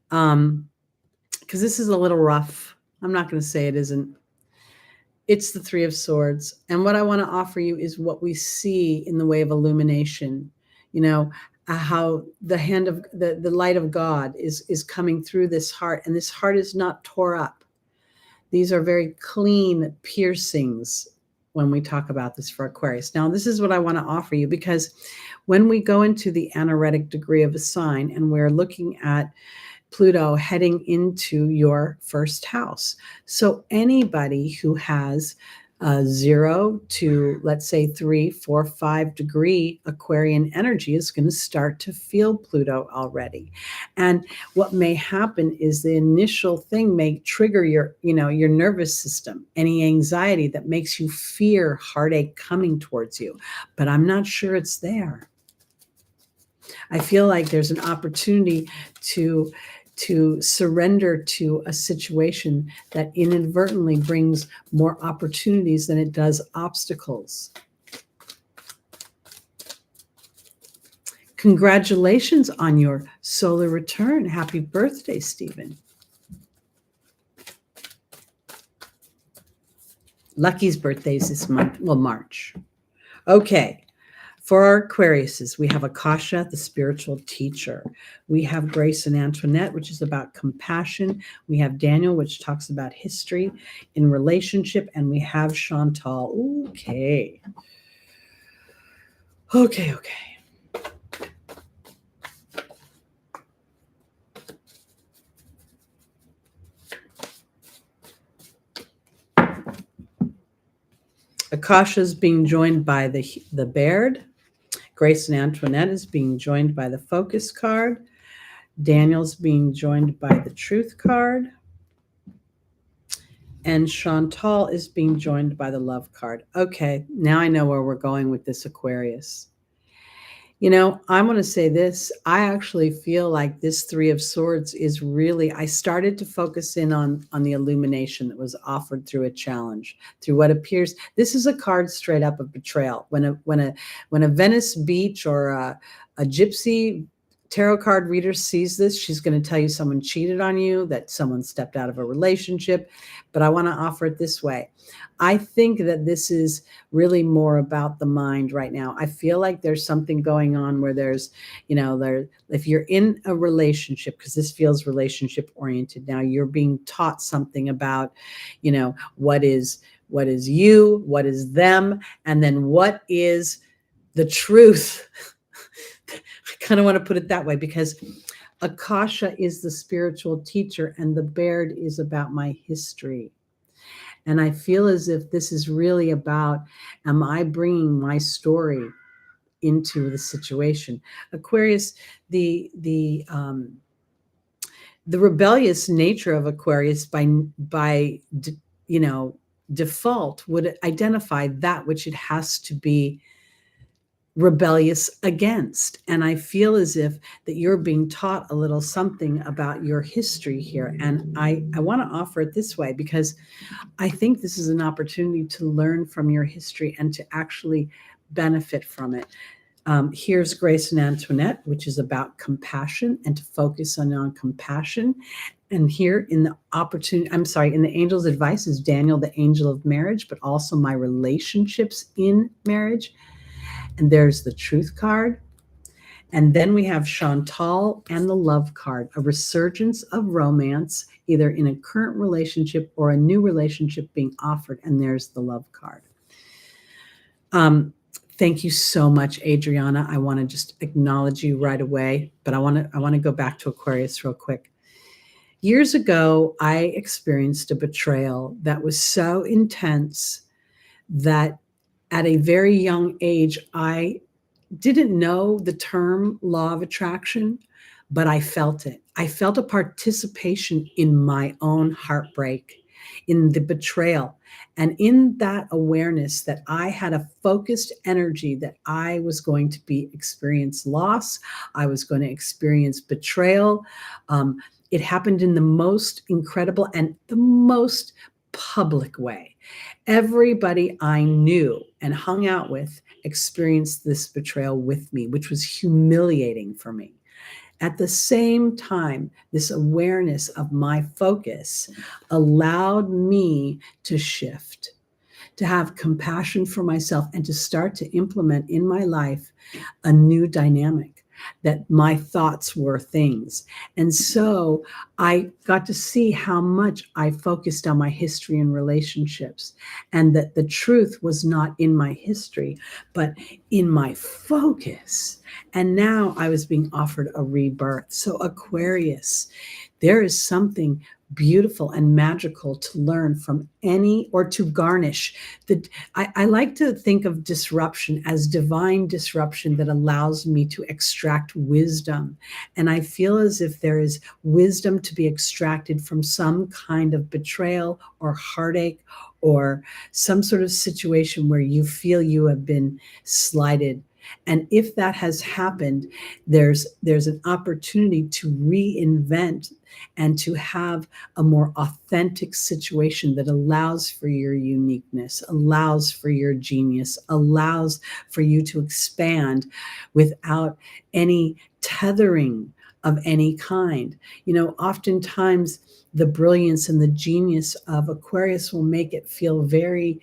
S1: Because this is a little rough. I'm not going to say it isn't. It's the Three of Swords. And what I want to offer you is what we see in the way of illumination. You know, how the hand of the light of God is coming through this heart. And this heart is not tore up. These are very clean piercings when we talk about this for Aquarius. Now, this is what I want to offer you, because when we go into the anaretic degree of a sign and we're looking at Pluto heading into your first house. So anybody who has 0 to, let's say, 3, 4, 5 degree Aquarian energy is going to start to feel Pluto already. And what may happen is the initial thing may trigger your nervous system, any anxiety that makes you fear heartache coming towards you. But I'm not sure it's there. I feel like there's an opportunity to surrender to a situation that inadvertently brings more opportunities than it does obstacles. Congratulations on your solar return. Happy birthday, Stephen. Lucky's birthday is this month, well, March. Okay. For our Aquariuses, we have Akasha, the spiritual teacher. We have Grace and Antoinette, which is about compassion. We have Daniel, which talks about history in relationship. And we have Chantal. Okay. Akasha is being joined by the Baird. Grace and Antoinette is being joined by the Focus card. Daniel's being joined by the Truth card. And Chantal is being joined by the Love card. Okay, now I know where we're going with this Aquarius. You know, I'm going to say this. I actually feel like this Three of Swords is really, I started to focus in on the illumination that was offered through a challenge, through what appears. This is a card straight up of betrayal. When a Venice Beach or a gypsy tarot card reader sees this, she's going to tell you someone cheated on you, that someone stepped out of a relationship. But I want to offer it this way. I think that this is really more about the mind right now. I feel like there's something going on where there's, if you're in a relationship, because this feels relationship oriented now, you're being taught something about, what is you, what is them, and then what is the truth. I kind of want to put it that way, because Akasha is the spiritual teacher and the Baird is about my history. And I feel as if this is really about, am I bringing my story into the situation? Aquarius, the rebellious nature of Aquarius by default would identify that which it has to be rebellious against. And I feel as if that you're being taught a little something about your history here. And I want to offer it this way, because I think this is an opportunity to learn from your history and to actually benefit from it. Here's Grace and Antoinette, which is about compassion and to focus on compassion. And here in the in the angel's advice is Daniel, the angel of marriage, but also my relationships in marriage. And there's the truth card. And then we have Chantal and the love card, a resurgence of romance, either in a current relationship or a new relationship being offered. And there's the love card. Thank you so much, Adriana. I want to just acknowledge you right away, but I want to go back to Aquarius real quick. Years ago, I experienced a betrayal that was so intense that at a very young age, I didn't know the term law of attraction, but I felt it. I felt a participation in my own heartbreak, in the betrayal, and in that awareness that I had a focused energy that I was going to experience loss. I was going to experience betrayal. It happened in the most incredible and the most public way. Everybody I knew and hung out with experienced this betrayal with me, which was humiliating for me. At the same time, this awareness of my focus allowed me to shift, to have compassion for myself, and to start to implement in my life a new dynamic, that my thoughts were things. And so I got to see how much I focused on my history and relationships, and that the truth was not in my history, but in my focus. And now I was being offered a rebirth. So Aquarius, there is something beautiful and magical to learn from or to garnish. I like to think of disruption as divine disruption that allows me to extract wisdom. And I feel as if there is wisdom to be extracted from some kind of betrayal or heartache or some sort of situation where you feel you have been slighted. And if that has happened, there's an opportunity to reinvent and to have a more authentic situation that allows for your uniqueness, allows for your genius, allows for you to expand without any tethering of any kind. Oftentimes the brilliance and the genius of Aquarius will make it feel very,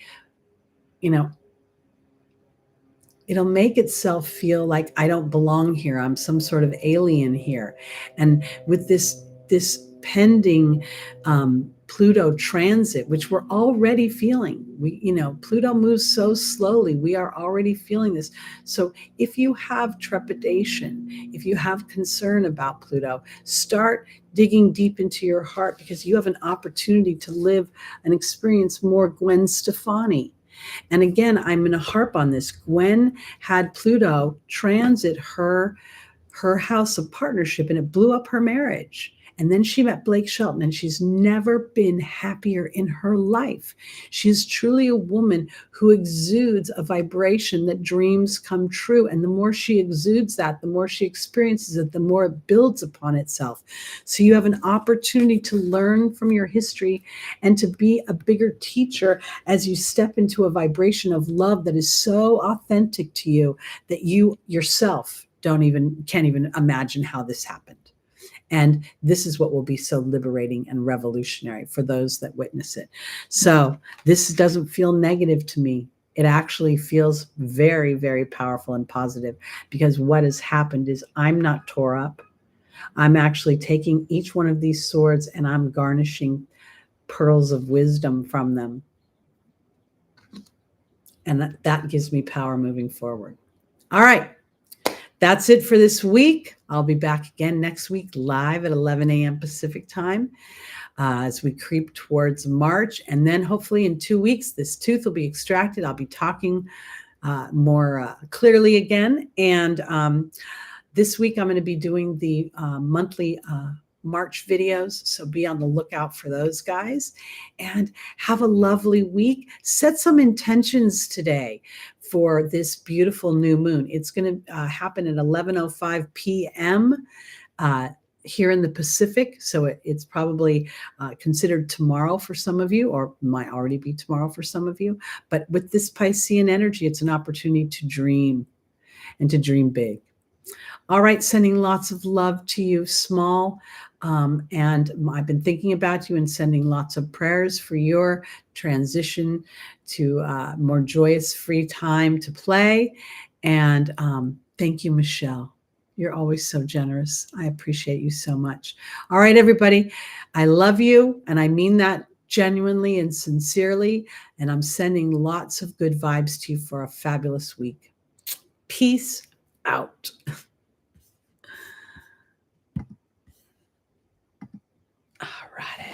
S1: it'll make itself feel like I don't belong here. I'm some sort of alien here. And with this pending Pluto transit, which we're already feeling, Pluto moves so slowly. We are already feeling this. So if you have trepidation, if you have concern about Pluto, start digging deep into your heart, because you have an opportunity to live and experience more Gwen Stefani. And again, I'm going to harp on this. Gwen had Pluto transit her house of partnership, and it blew up her marriage. And then she met Blake Shelton, and she's never been happier in her life. She's truly a woman who exudes a vibration that dreams come true. And the more she exudes that, the more she experiences it, the more it builds upon itself. So you have an opportunity to learn from your history and to be a bigger teacher as you step into a vibration of love that is so authentic to you that you yourself can't even imagine how this happened. And this is what will be so liberating and revolutionary for those that witness it. So this doesn't feel negative to me. It actually feels very, very powerful and positive, because what has happened is I'm not tore up. I'm actually taking each one of these swords and I'm garnishing pearls of wisdom from them. And that gives me power moving forward. All right. That's it for this week. I'll be back again next week live at 11 a.m. Pacific time as we creep towards March. And then hopefully in 2 weeks, this tooth will be extracted. I'll be talking more clearly again. And this week, I'm going to be doing the monthly March videos, so be on the lookout for those guys. And have a lovely week. Set some intentions today for this beautiful new moon. It's going to happen at 11:05 p.m. Here in the Pacific, so it's probably considered tomorrow for some of you, or might already be tomorrow for some of you. But with this Piscean energy, it's an opportunity to dream and to dream big. All right, sending lots of love to you, Small. And I've been thinking about you and sending lots of prayers for your transition to more joyous, free time to play. And thank you, Michelle. You're always so generous. I appreciate you so much. All right, everybody. I love you, and I mean that genuinely and sincerely. And I'm sending lots of good vibes to you for a fabulous week. Peace out. All right.